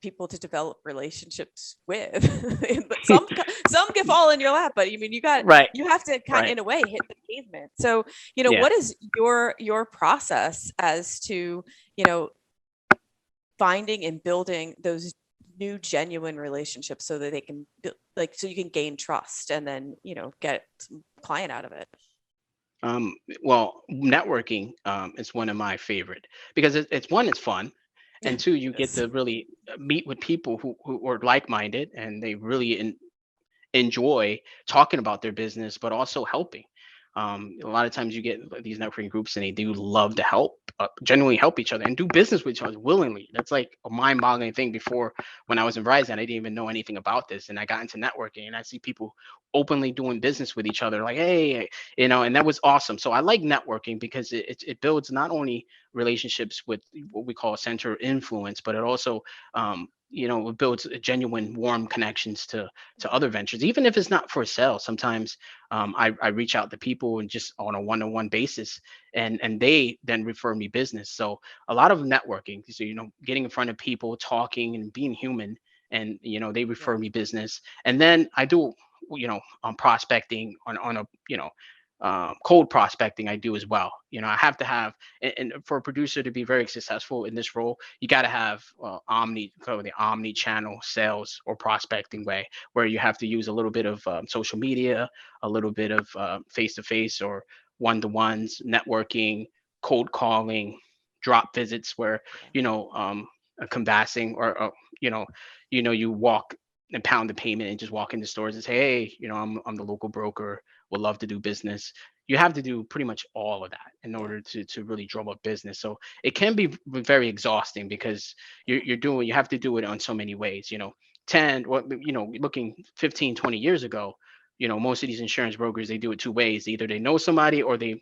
people to develop relationships with. some can fall in your lap, but Right. you have to kind of, Right. in a way, hit the pavement. So, Yeah. what is your process as to, finding and building those new genuine relationships so that they can so you can gain trust and then get some client out of it. Well, networking is one of my favorite, because it's one, it's fun, and two, you get Yes. to really meet with people who are like-minded, and they really enjoy talking about their business, but also helping. A lot of times you get these networking groups, and they do love to help, genuinely help each other and do business with each other willingly. That's like a mind-boggling thing. Before, when I was in Verizon, I didn't even know anything about this, and I got into networking, and I see people openly doing business with each other, like, hey, and that was awesome. So I like networking because it builds not only relationships with what we call a center of influence, but it also it builds a genuine warm connections to other ventures, even if it's not for sale. Sometimes I reach out to people and just on a one-on-one basis, and they then refer me business. So a lot of networking, so getting in front of people, talking and being human, and they refer Yeah. me business. And then I do prospecting on a cold prospecting I do as well. I have to have, and for a producer to be very successful in this role, you got to have the omni channel sales or prospecting way, where you have to use a little bit of social media, a little bit of face to face or one to ones, networking, cold calling, drop visits, where a canvassing, or you walk and pound the payment and just walk into stores and say, hey, I'm the local broker, would love to do business. You have to do pretty much all of that in order to really drum up business. So it can be very exhausting, because you have to do it on so many ways. 10, looking 15, 20 years ago, most of these insurance brokers, they do it two ways. Either they know somebody, or they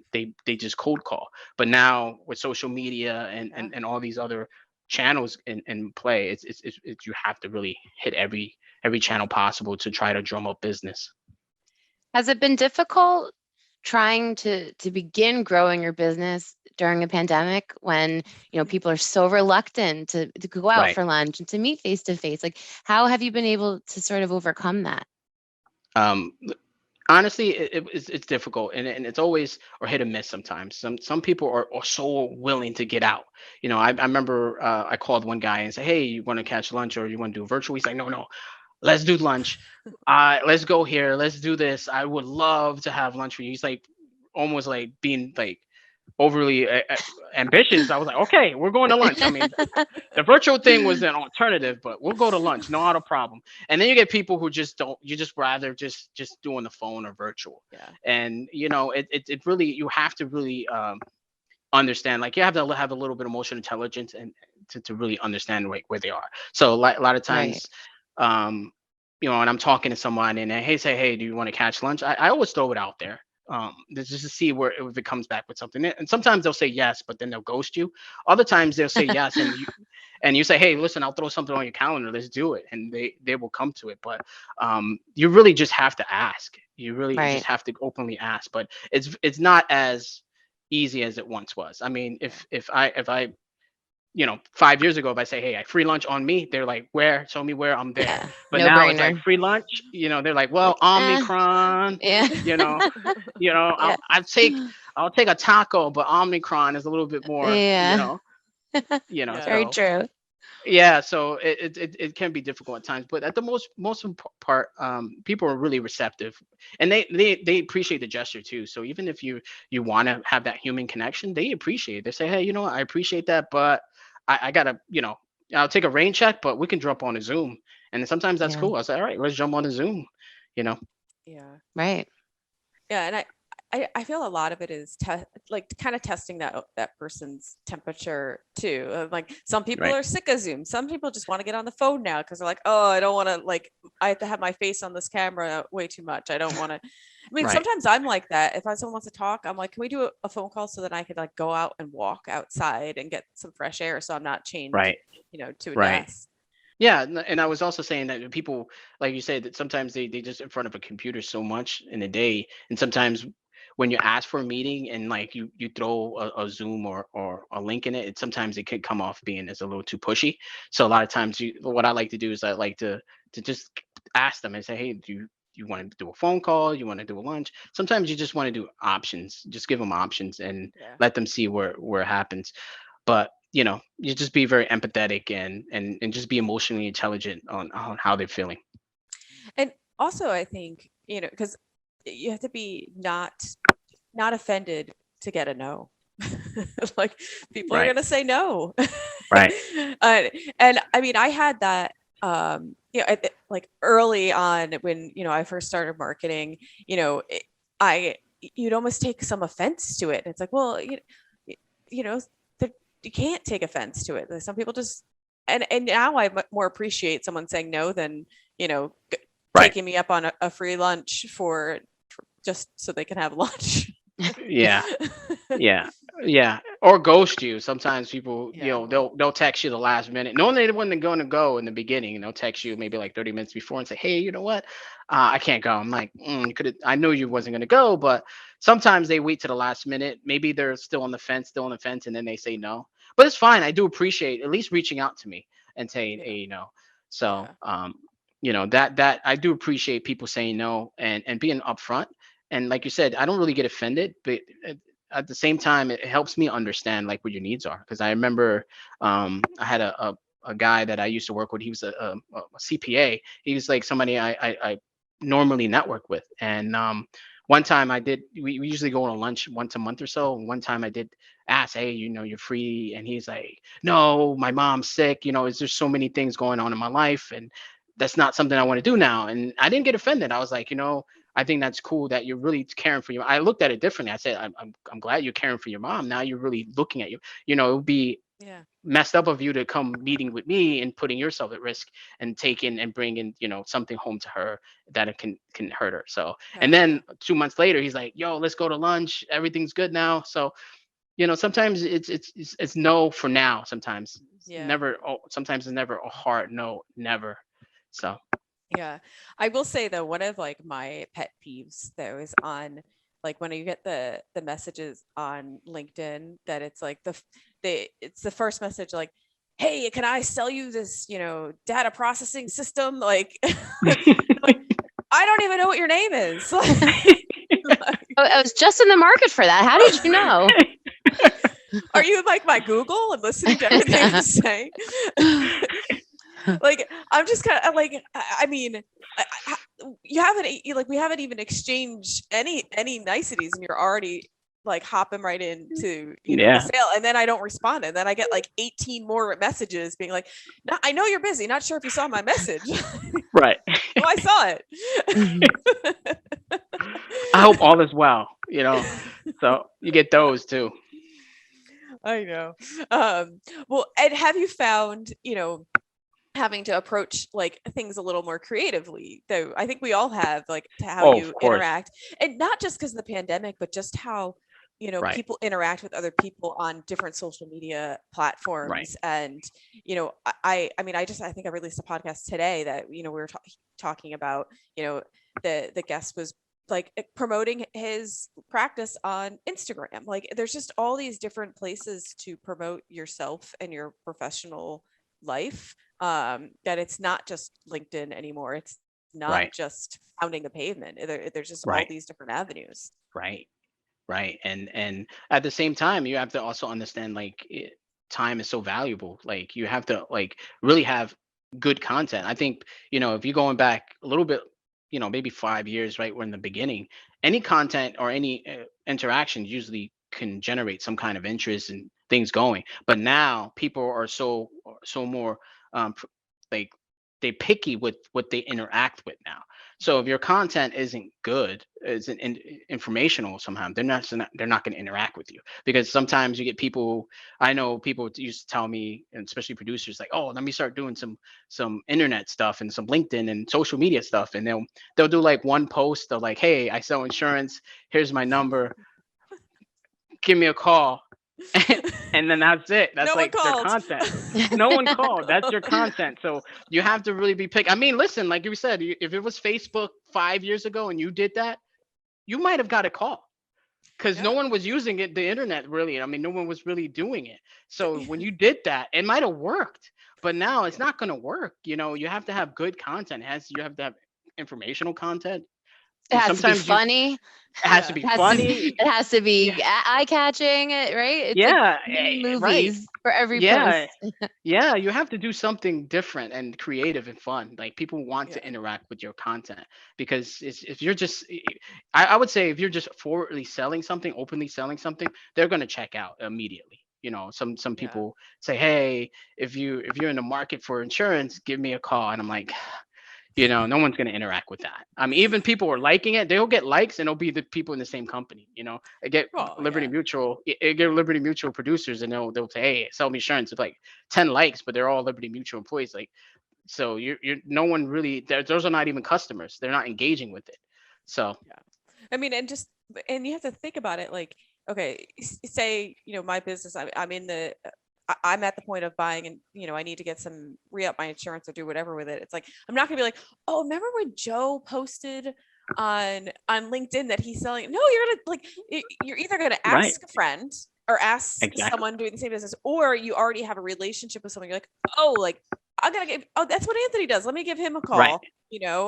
just cold call. But now with social media and all these other channels in play, it's you have to really hit every channel possible to try to drum up business. Has it been difficult trying to begin growing your business during a pandemic, when people are so reluctant to go out Right. for lunch and to meet face to face? Like, how have you been able to sort of overcome that? Um, Honestly, it's difficult, and it's always or hit or miss sometimes. Some people are so willing to get out. I remember I called one guy and said, hey, you want to catch lunch, or you want to do a virtual? He's like, no, let's do lunch. Let's go here. Let's do this. I would love to have lunch with you. He's like almost like being like overly ambitious. I was like, okay, we're going to lunch. I mean, the virtual thing was an alternative, but we'll go to lunch, not a problem. And then you get people who just don't. You just rather just do on the phone or virtual. Yeah. And it really, you have to really understand. Like, you have to have a little bit of emotional intelligence and to really understand like where they are. So like a lot of times, and I'm talking to someone and they say, hey, do you want to catch lunch? I always throw it out there. Just to see where if it comes back with something. And sometimes they'll say yes, but then they'll ghost you. Other times they'll say yes, and you say, hey, listen, I'll throw something on your calendar. Let's do it, and they will come to it. But you really just have to ask. You really just have to openly ask. But it's not as easy as it once was. I mean, if I 5 years ago, if I say, hey, I free lunch on me, they're like, where? Show me where. I'm there. Yeah, But no now it's like brainer. free lunch. They're like, well, Omicron. Yeah. Yeah. I'll take a taco, but Omicron is a little bit more. Yeah. Yeah. Very So true. yeah, so it can be difficult at times, but at the most part, people are really receptive, and they appreciate the gesture too. So even if you want to have that human connection, they appreciate it. They say, hey, what, I appreciate that, but I gotta, I'll take a rain check, but we can jump on a Zoom, and sometimes that's Yeah. cool. I say, all right, let's jump on a Zoom. Yeah. Right. Yeah, and I feel a lot of it is like kind of testing that person's temperature too. Like, some people Right. are sick of Zoom. Some people just want to get on the phone now because they're like, oh, I don't want to, like, I have to have my face on this camera way too much. I don't want to. I mean, Right. sometimes I'm like that. If someone wants to talk, I'm like, can we do a phone call so that I could like go out and walk outside and get some fresh air, so I'm not chained, Right. to a Right. desk. Yeah, and I was also saying that people, like you said, that sometimes they just in front of a computer so much in a day, and sometimes when you ask for a meeting and like you throw a Zoom or a link in it, sometimes it can come off being as a little too pushy. So a lot of times, what I like to do is I like to just ask them and say, hey, do you want to do a phone call? You want to do a lunch? Sometimes you just want to do options. Just give them options and Yeah. let them see where it happens. But you just be very empathetic and just be emotionally intelligent on how they're feeling. And also, I think, because you have to be not offended to get a no. Like, people are Right. going to say no. Right. And I mean, I had that, like early on when, I first started marketing, you'd almost take some offense to it. It's like, well, you can't take offense to it. Some people just, and now I more appreciate someone saying no than, Right. taking me up on a free lunch for just so they can have lunch. Yeah. Yeah. Yeah, or ghost you. Sometimes people, Yeah. they'll text you the last minute, knowing they wasn't going to go in the beginning, and they'll text you maybe like 30 minutes before and say, "Hey, you know what? I can't go." I'm like, you could. I knew you wasn't going to go, but sometimes they wait to the last minute. Maybe they're still on the fence, and then they say no. But it's fine. I do appreciate at least reaching out to me and saying, Yeah. "Hey, no." So, Yeah. that I do appreciate people saying no and being upfront. And like you said, I don't really get offended, but at the same time, it helps me understand like what your needs are. Because I remember I had a guy that I used to work with. He was a CPA. He was like somebody I normally network with. And one time I did, we usually go on lunch once a month or so. And one time I did ask, "Hey, you're free?" And he's like, "No, my mom's sick. Is there so many things going on in my life, and that's not something I want to do now." And I didn't get offended. I was like, I think that's cool that you're really caring for you. I looked at it differently. I said, I'm glad you're caring for your mom. Now you're really looking at you. It would be Yeah. messed up of you to come meeting with me and putting yourself at risk and taking and bringing, something home to her that it can hurt her. So, and Yeah. then 2 months later, he's like, "Yo, let's go to lunch. Everything's good now." So, sometimes it's no for now. Sometimes it's Yeah. never. Oh, sometimes it's never a hard no, never. So, Yeah. I will say though, one of like my pet peeves though is on like when you get the messages on LinkedIn that it's like it's the first message like, "Hey, can I sell you this, data processing system?" Like, like I don't even know what your name is. I was just in the market for that. How did you know? Are you like my Google and listening to everything I'm saying? Like I'm just kind of like I mean you haven't like we haven't even exchanged any niceties and you're already like hopping right into the yeah, sale, and then I don't respond, and then I get like 18 more messages being like, "No, I know you're busy, not sure if you saw my message." right. No, I saw it. I hope all is well. So you get those too. I know. Well, and have you found having to approach like things a little more creatively, though? I think we all have, like, to how Oh, of you course. interact, and not just because of the pandemic, but just how Right, people interact with other people on different social media right, platforms. And I mean, I think I released a podcast today that we were talking about, the guest was like promoting his practice on Instagram. Like there's just all these different places to promote yourself and your professional life, that it's not just LinkedIn anymore. It's not right, just pounding the pavement. There's just all right, these different avenues. right, right. And at the same time, you have to also understand like time is so valuable. Like you have to like really have good content. I think if you're going back a little bit, maybe 5 years, right, we're in the beginning. Any content or any interaction usually can generate some kind of interest and things going. But now people are so more like they picky with what they interact with now. So if your content isn't good, isn't informational somehow, they're not going to interact with you, because sometimes you get people. I know people used to tell me, and especially producers, like, "Oh, let me start doing some internet stuff and some LinkedIn and social media stuff," and they'll do like one post of like, "Hey, I sell insurance. Here's my number. Give me a call." And then that's it. No That's one like their called. content. No one called. That's your content. So you have to really be picky. I mean, listen, like you said, if it was Facebook 5 years ago and you did that, you might have got a call, because no Yeah. one was using it, the internet, really. I mean, no one was really doing it. So when you did that, it might have worked. But now it's Yeah. not going to work. You have to have good content. You have to have informational content. It has to be Sometimes it funny. has to Yeah. be It has to funny. it has to Yeah, be eye-catching, right? It's like yeah, mini right. movies for every Yeah, post. yeah, you have to do something different and creative and fun. Like people want to Yeah. interact with your content, because if you're just, I would say if you're just forwardly selling something, openly selling something, they're gonna check out immediately. Some Yeah. people say, "Hey, if you're in the market for insurance, give me a call," and I'm like, no one's going to interact with that. I mean, even people are liking it. They'll get likes, and it'll be the people in the same company. I get Oh Liberty yeah. Mutual, I get Liberty Mutual producers, and they'll say, "Hey, sell me insurance." It's like 10 likes, but they're all Liberty Mutual employees. Like, so you're no one really. Those are not even customers. They're not engaging with it. So Yeah. I mean, and you have to think about it, like okay, say, my business, I'm in the, I'm at the point of buying, and I need to get some re-up my insurance or do whatever with it. It's like, I'm not gonna be like, oh, remember when Joe posted on LinkedIn that he's selling? No, you're gonna like, you're either gonna Right. ask a friend or ask Exactly. someone doing the same business, or you already have a relationship with someone. You're like, oh, like I'm gonna give, oh, that's what Anthony does. Let me give him a Right. call,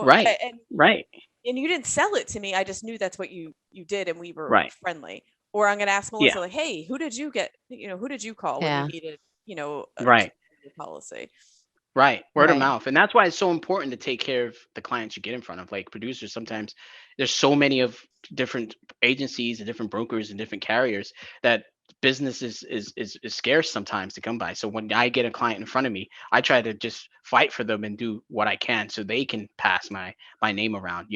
Right. and Right. you didn't sell it to me. I just knew that's what you did, and we were Right. friendly. Or I'm gonna ask Yeah. Melissa, like, hey, who did you get? Who did you call when you Yeah. needed, Right. a policy? Right. Word of Right. mouth. And that's why it's so important to take care of the clients you get in front of. Like producers, sometimes there's so many of different agencies and different brokers and different carriers that business is scarce sometimes to come by. So when I get a client in front of me, I try to just fight for them and do what I can so they can pass my name around,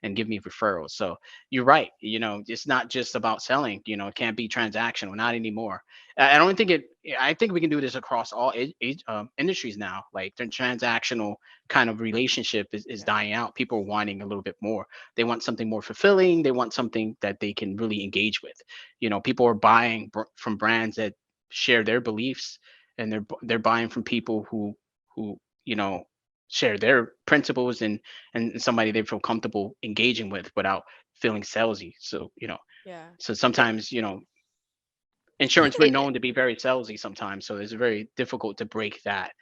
and give me referrals. So you're right. It's not just about selling, it can't be transactional, not anymore. I don't think it. I think we can do this across all industries now. Like the transactional kind of relationship is dying out. People are wanting a little bit more. They want something more fulfilling. They want something that they can really engage with. People are buying from brands that share their beliefs, and they're buying from people who share their principles and somebody they feel comfortable engaging with without feeling salesy. So Yeah. so sometimes insurance been Wait, known to be very salesy sometimes, so it's very difficult to break that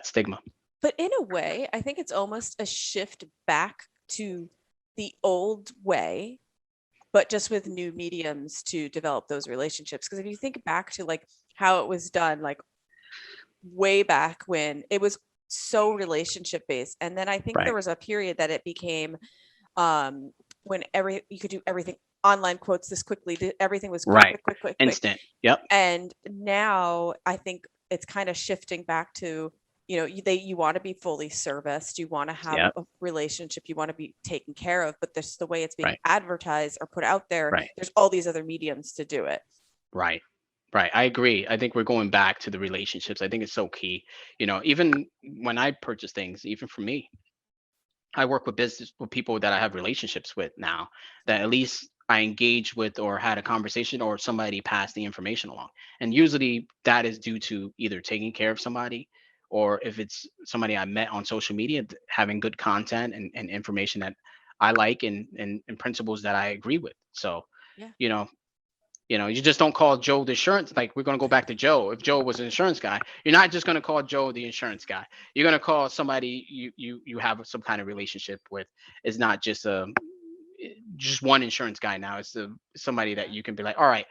stigma. But in a way, I think it's almost a shift back to the old way, but just with new mediums to develop those relationships. Because if you think back to like how it was done, like way back when it was so relationship based, and then I think there Right. was a period that it became when you could do everything online, quotes this quickly, everything was quick, Right. quick, quick, quick, quick. Instant. Yep. And now I think it's kind of shifting back to, you want to be fully serviced, you want to have Yep. a relationship, you want to be taken care of, but there's the way it's being Right. advertised or put out there, Right. there's all these other mediums to do it. Right. Right. I agree. I think we're going back to the relationships. I think it's so key. Even when I purchase things, even for me, I work with people that I have relationships with now that at least I engaged with or had a conversation or somebody passed the information along. And usually that is due to either taking care of somebody or if it's somebody I met on social media, having good content and information that I like and principles that I agree with. So, Yeah. you know, you just don't call Joe the insurance. Like we're gonna go back to Joe. If Joe was an insurance guy, you're not just gonna call Joe the insurance guy. You're gonna call somebody you have some kind of relationship with. It's not just one insurance guy now. It's somebody that Yeah. you can be like, all right,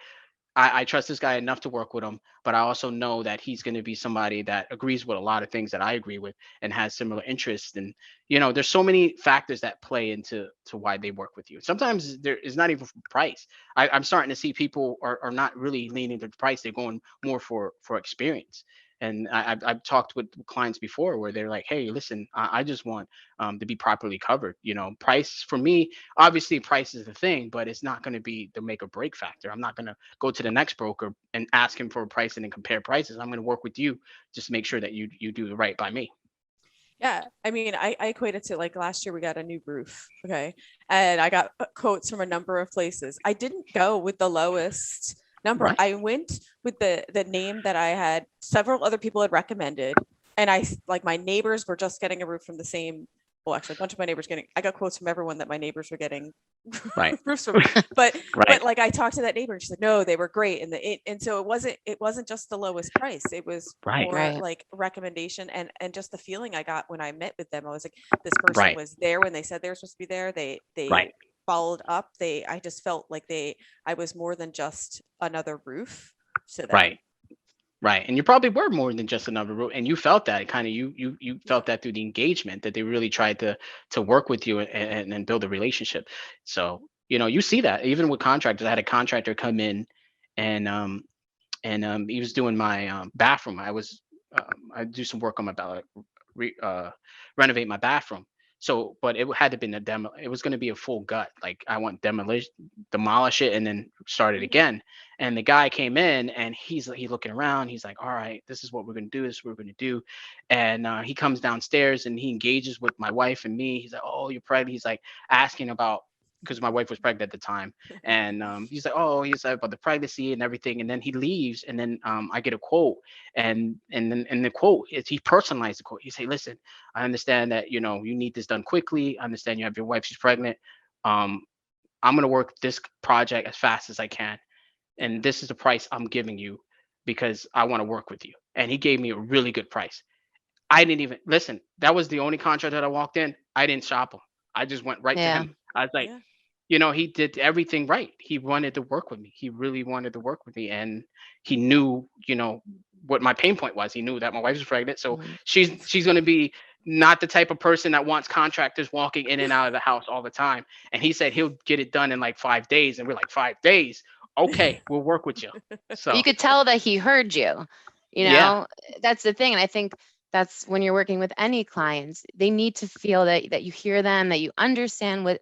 I trust this guy enough to work with him, but I also know that he's going to be somebody that agrees with a lot of things that I agree with and has similar interests. And there's so many factors that play into why they work with you. Sometimes there is not even price. I'm starting to see people are not really leaning to the price; they're going more for experience. And I've talked with clients before where they're like, "Hey, listen, I just want to be properly covered. Price for me, obviously, price is the thing, but it's not going to be the make or break factor. I'm not going to go to the next broker and ask him for a price and then compare prices. I'm going to work with you just to make sure that you do the right by me." Yeah, I mean, I equate it to like last year we got a new roof, okay, and I got quotes from a number of places. I didn't go with the lowest number. Right. I went with the name that I had several other people had recommended, and like my neighbors were just getting a roof from the same. Well, actually, a bunch of my neighbors getting. I got quotes from everyone that my neighbors were getting Right. roofs from, but Right. like I talked to that neighbor and she's like, no, they were great, and so it wasn't just the lowest price, it was Right. more Right. like recommendation and just the feeling I got when I met with them. I was like, this person Right. was there when they said they were supposed to be there. They Right. followed up. I just felt like I was more than just another roof to them. Right. Right. And you probably were more than just another role. And you felt that kind of you Yeah. felt that through the engagement that they really tried to work with you and build a relationship. So, you see that even with contractors. I had a contractor come in and he was doing my bathroom. I do some work on my renovate my bathroom. So, but it had to been a demo. It was going to be a full gut. Like I want demolish it, and then start it Mhm. again. And the guy came in, and he's looking around. He's like, "All right, this is what we're going to do. This is what we're going to do." And he comes downstairs and he engages with my wife and me. He's like, "Oh, you're pregnant." He's like asking about because my wife was pregnant at the time, and he's like, oh, he's like about the pregnancy and everything, and then he leaves, and then I get a quote, and then in the quote, he personalized the quote. He say, listen, I understand that you need this done quickly. I understand you have your wife, she's pregnant. Um, I'm gonna work this project as fast as I can, and this is the price I'm giving you because I want to work with you. And he gave me a really good price. I didn't even listen. That was the only contract that I walked in. I didn't shop him. I just went right to Yeah. him. I was like, Yeah. he did everything right. He wanted to work with me. He really wanted to work with me, and he knew, what my pain point was. He knew that my wife was pregnant, so Mhm. she's going to be not the type of person that wants contractors walking in and out of the house all the time. And he said he'll get it done in like 5 days, and we're like 5 days. Okay, we'll work with you. But you So could tell that he heard you. yeah, That's the thing. And I think that's when you're working with any clients, they need to feel that you hear them, that you understand what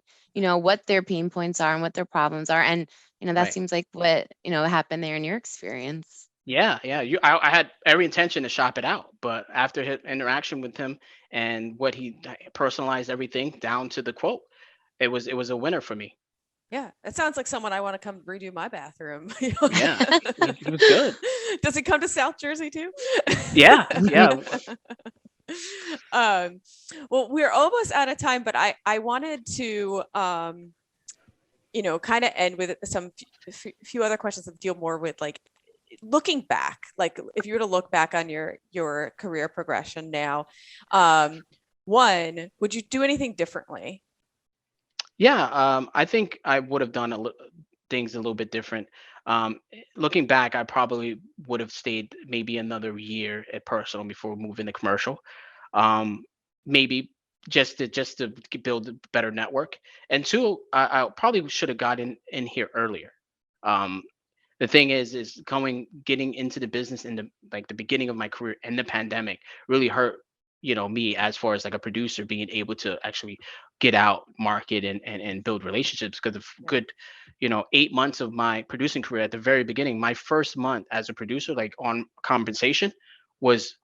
their pain points are and what their problems are. And, that right. seems like what, happened there in your experience. Yeah, yeah. I had every intention to shop it out, but after his interaction with him and what he personalized everything down to the quote, it was a winner for me. Yeah, it sounds like someone I want to come redo my bathroom. Yeah, it was good. Does it come to South Jersey too? Yeah, yeah. um, well, we're almost out of time, but I wanted to kind of end with some few other questions that deal more with like looking back. Like if you were to look back on your career progression now, one, would you do anything differently? Yeah, I think I would have done things a little bit different. Looking back, I probably would have stayed maybe another year at personal before moving to commercial. Um, Maybe just to build a better network. And two, I probably should have gotten in here earlier. Um, the thing is getting into the business in the beginning of my career in the pandemic really hurt me as far as like a producer being able to actually get out, market, and build relationships because of Yeah. good 8 months of my producing career. At the very beginning, my first month as a producer, like on compensation, was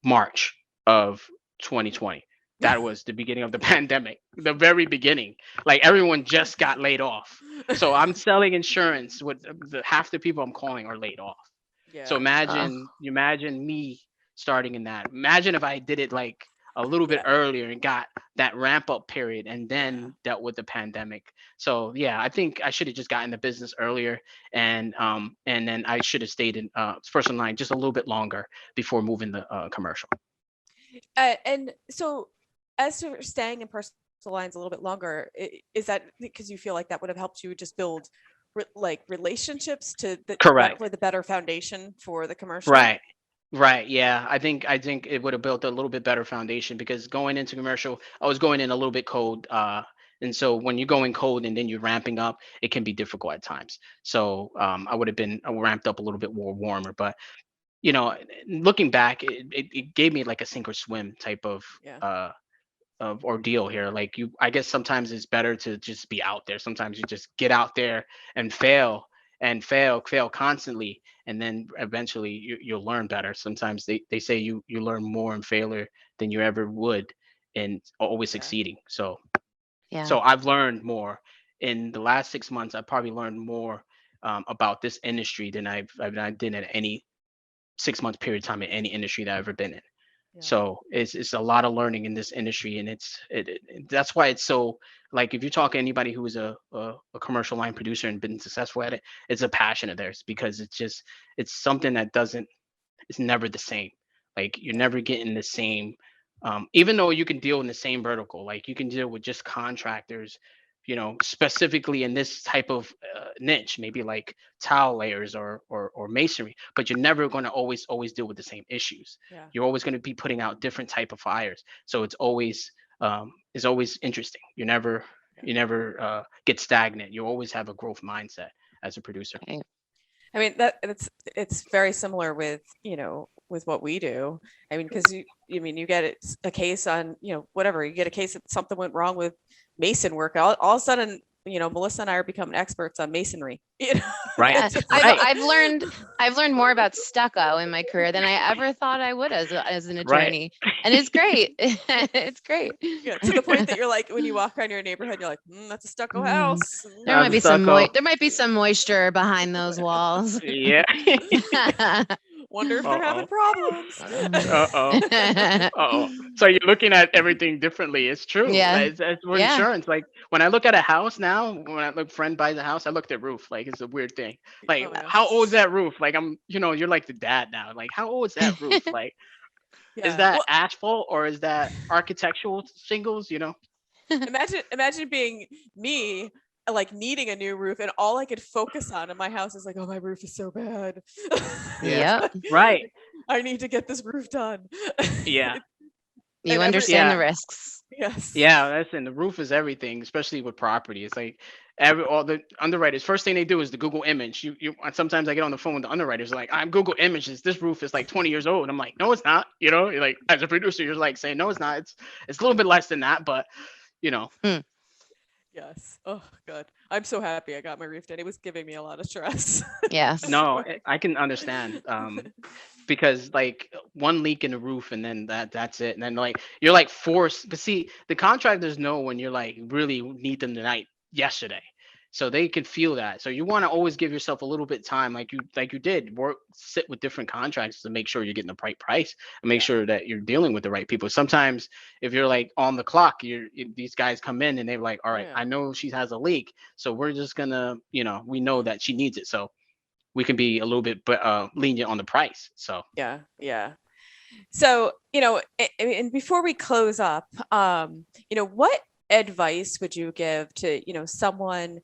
March of 2020. That was the beginning of the pandemic, the very beginning. Like everyone just got laid off. So I'm selling insurance with half the people I'm calling are laid off. So Yeah. Ugh. imagine me starting in that. Imagine if I did it like a little bit Yeah. earlier and got that ramp up period and Yeah. then dealt with the pandemic. So yeah, I think I should have just gotten the business earlier, and then I should have stayed in personal line just a little bit longer before moving the commercial. And so, as to staying in personal lines a little bit longer, is that because you feel like that would have helped you just build like relationships Correct. for the better foundation for the commercial? Right. Right. Yeah. I think it would have built a little bit better foundation because going into commercial, I was going in a little bit cold. And so when you're going cold and then you're ramping up, it can be difficult at times. So I would have been ramped up a little bit more warmer. But looking back, it gave me like a sink or swim type Yeah. uh of ordeal here. Like I guess sometimes it's better to just be out there. Sometimes you just get out there and fail constantly, and then eventually you'll learn better. Sometimes they say you learn more in failure than you ever would in always Yeah. succeeding. So Yeah. so I've learned more in the last 6 months. I probably learned more about this industry than I did in any 6 month period of time in any industry that I've ever been in. Yeah. So it's a lot of learning in this industry, and that's why it's so, like, if you talk to anybody who is a commercial line producer and been successful at it, it's a passion of theirs because it's something that doesn't it's never the same. Like you're Yeah. never getting the same. Even though you can deal in the same vertical, like you can deal with just contractors, specifically in this type of niche, maybe like tile layers or masonry, but you're never going to always deal with the same issues. Yeah. You're always going to be putting out different type of fires, so it's always interesting. Yeah. You never get stagnant. You always have a growth mindset as a producer. Right. I mean it's very similar with with what we do. I mean, because you get a case on whatever, you get a case that something went wrong with mason work, all of a sudden Melissa and I are becoming experts on masonry. You know, Right. Yeah, Right. I've learned more about stucco in my career than I ever thought I would as an Right. attorney, and it's great. It's great. yeah, to the point that you're like, when you walk around your neighborhood, you're like, that's a stucco Mm. house. There Not might the be some stucco. there might be some moisture behind those walls. Yeah. Wonder if they're having Uh-oh. problems. Uh-oh. Uh-oh. So you're looking at everything differently. It's true. Yeah, It's with yeah, insurance. Like when I look at a house now, when I look friend buys a house, I look at roof. Like it's a weird thing. Like Oh yeah. how old is that roof? Like you're like the dad now. Like how old is that roof? Like is Yeah. that Well, asphalt or is that architectural shingles? imagine being me, like needing a new roof, and all I could focus on in my house is like, oh, my roof is so bad. Yeah. yep. Right. I need to get this roof done. Yeah. You And understand the Yeah. risks. yes. Yeah, listen, the roof is everything, especially with property. It's like all the underwriters, first thing they do is the Google image. Sometimes I get on the phone with the underwriters like, I'm Google images. This roof is like 20 years old. I'm like, no, it's not. You're like as a producer, you're like saying, no, it's not. It's a little bit less than that, but you know, Hmm. Yes. Oh God. I'm so happy I got my roof done. It was giving me a lot of stress. Yes. no, I can understand. Because like one leak in the roof and then that's it. And then like you're like forced. But see, the contractors know when you're like really need them tonight, yesterday. So they can feel that. So you want to always give yourself a little bit time, like you did, sit with different contractors to make sure you're getting the right price and make Yeah. sure that you're dealing with the right people. Sometimes if you're like on the clock, these guys come in and they're like, all right, Yeah. I know she has a leak, so we're just gonna, we know that she needs it, so we can be a little bit lenient on the price. So Yeah. Yeah. So, and before we close up, what advice would you give to, someone,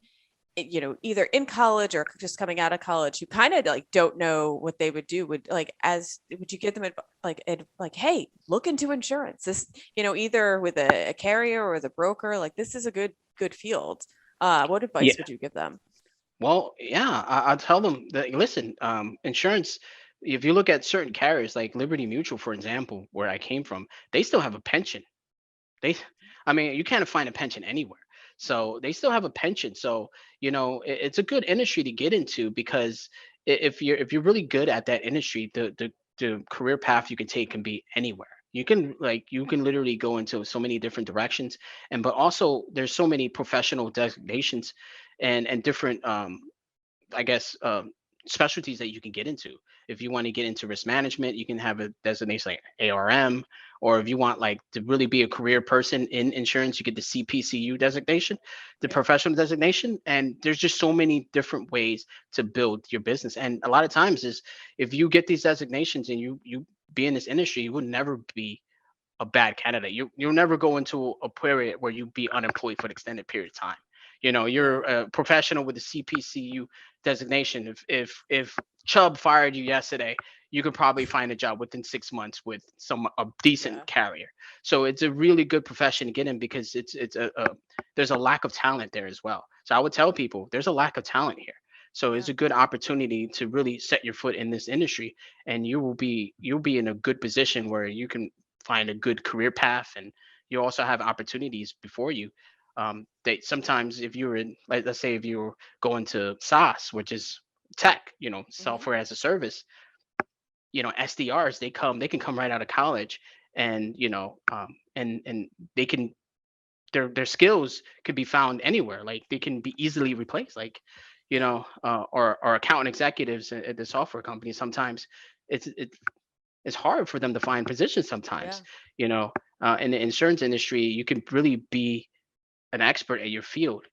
either in college or just coming out of college who kind of like don't know what they would do? Would you give them like, hey, look into insurance, this, either with a carrier or the broker, like this is a good field. What yeah. advice would you give them? Well, yeah, I'll tell them that listen, insurance. If you look at certain carriers like Liberty Mutual, for example, where I came from, they still have a pension. They, I mean, you can't find a pension anywhere. So they still have a pension. So it's a good industry to get into because if you're really good at that industry, the career path you can take can be anywhere. You can literally go into so many different directions, and but also there's so many professional designations and different I guess, specialties that you can get into. If you want to get into risk management, you can have a designation like ARM, or if you want like to really be a career person in insurance, you get the CPCU designation, the Yeah. professional designation. And there's just so many different ways to build your business. And a lot of times is if you get these designations and you be in this industry, you would never be a bad candidate. You'll never go into a period where you be unemployed for an extended period of time. Yeah. You're a professional with a CPCU designation. If Chubb fired you yesterday, you could probably find a job within 6 months with a Yeah. decent carrier. So it's a really good profession to get in because it's there's a lack of talent there as well. So I would tell people there's a lack of talent here. So it's Yeah. a good opportunity to really set your foot in this industry, and you'll be in a good position where you can find a good career path, and you also have opportunities before you. They sometimes if you're in, like, let's say if you're going to SaaS, which is tech, Hmm. software as a service, SDRs, they can come right out of college, and and they can their skills could be found anywhere. Like they can be easily replaced. Like Yeah. or account executives at the software company. Sometimes it's hard for them to find positions sometimes. Yeah. In the insurance industry, you can really be an expert at your field,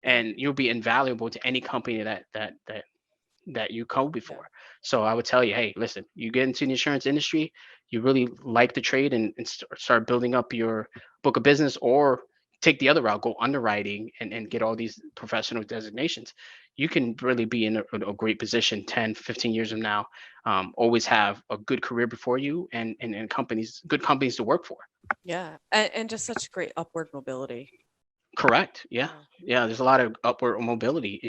Yeah. and you'll be invaluable to any company that you code Yeah. before. So I would tell you, hey, listen, you get into the insurance industry, you really like the trade, and start building up your book of business, or take the other route, go underwriting, and get all these professional designations. You can really be in a great position 10, 15 years from now. Always have a good career before you, and good companies to work for. Yeah. And just such great upward mobility. Correct. Yeah. Yeah. Yeah. There's a lot of upward mobility.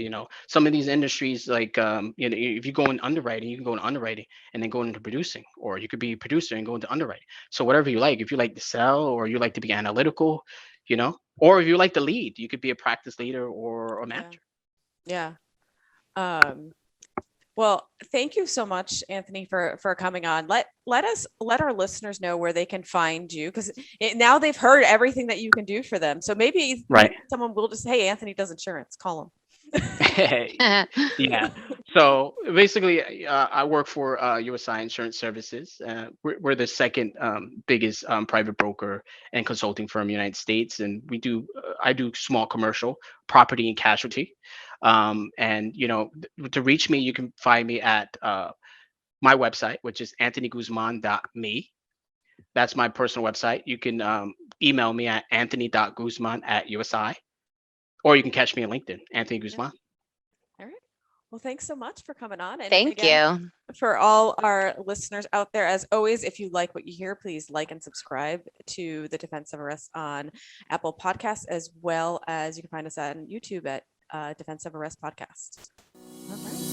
Some of these industries, like, if you go in underwriting, you can go in underwriting and then go into producing, or you could be a producer and go into underwriting. So whatever you like, if you like to sell or you like to be analytical, or if you like to lead, you could be a practice leader or a manager. Yeah. Well, thank you so much, Anthony, for coming on. Let our listeners know where they can find you, because now they've heard everything that you can do for them. So maybe Right. someone will just, hey, Anthony does insurance, call him. Yeah. So basically, I work for USI Insurance Services. We're the second biggest private broker and consulting firm in the United States, and I do small commercial, property, and casualty. And to reach me, you can find me at my website, which is anthonyguzman.me. That's my personal website. You can email me at anthony.guzman@USI, or you can catch me on LinkedIn, Anthony Guzman. All right. Well, thanks so much for coming on. And Thank again, you. for all our listeners out there, as always, if you like what you hear, please like and subscribe to the Defense of Arrest on Apple Podcasts, as well as you can find us on YouTube at Defense of Arrest Podcast. All right.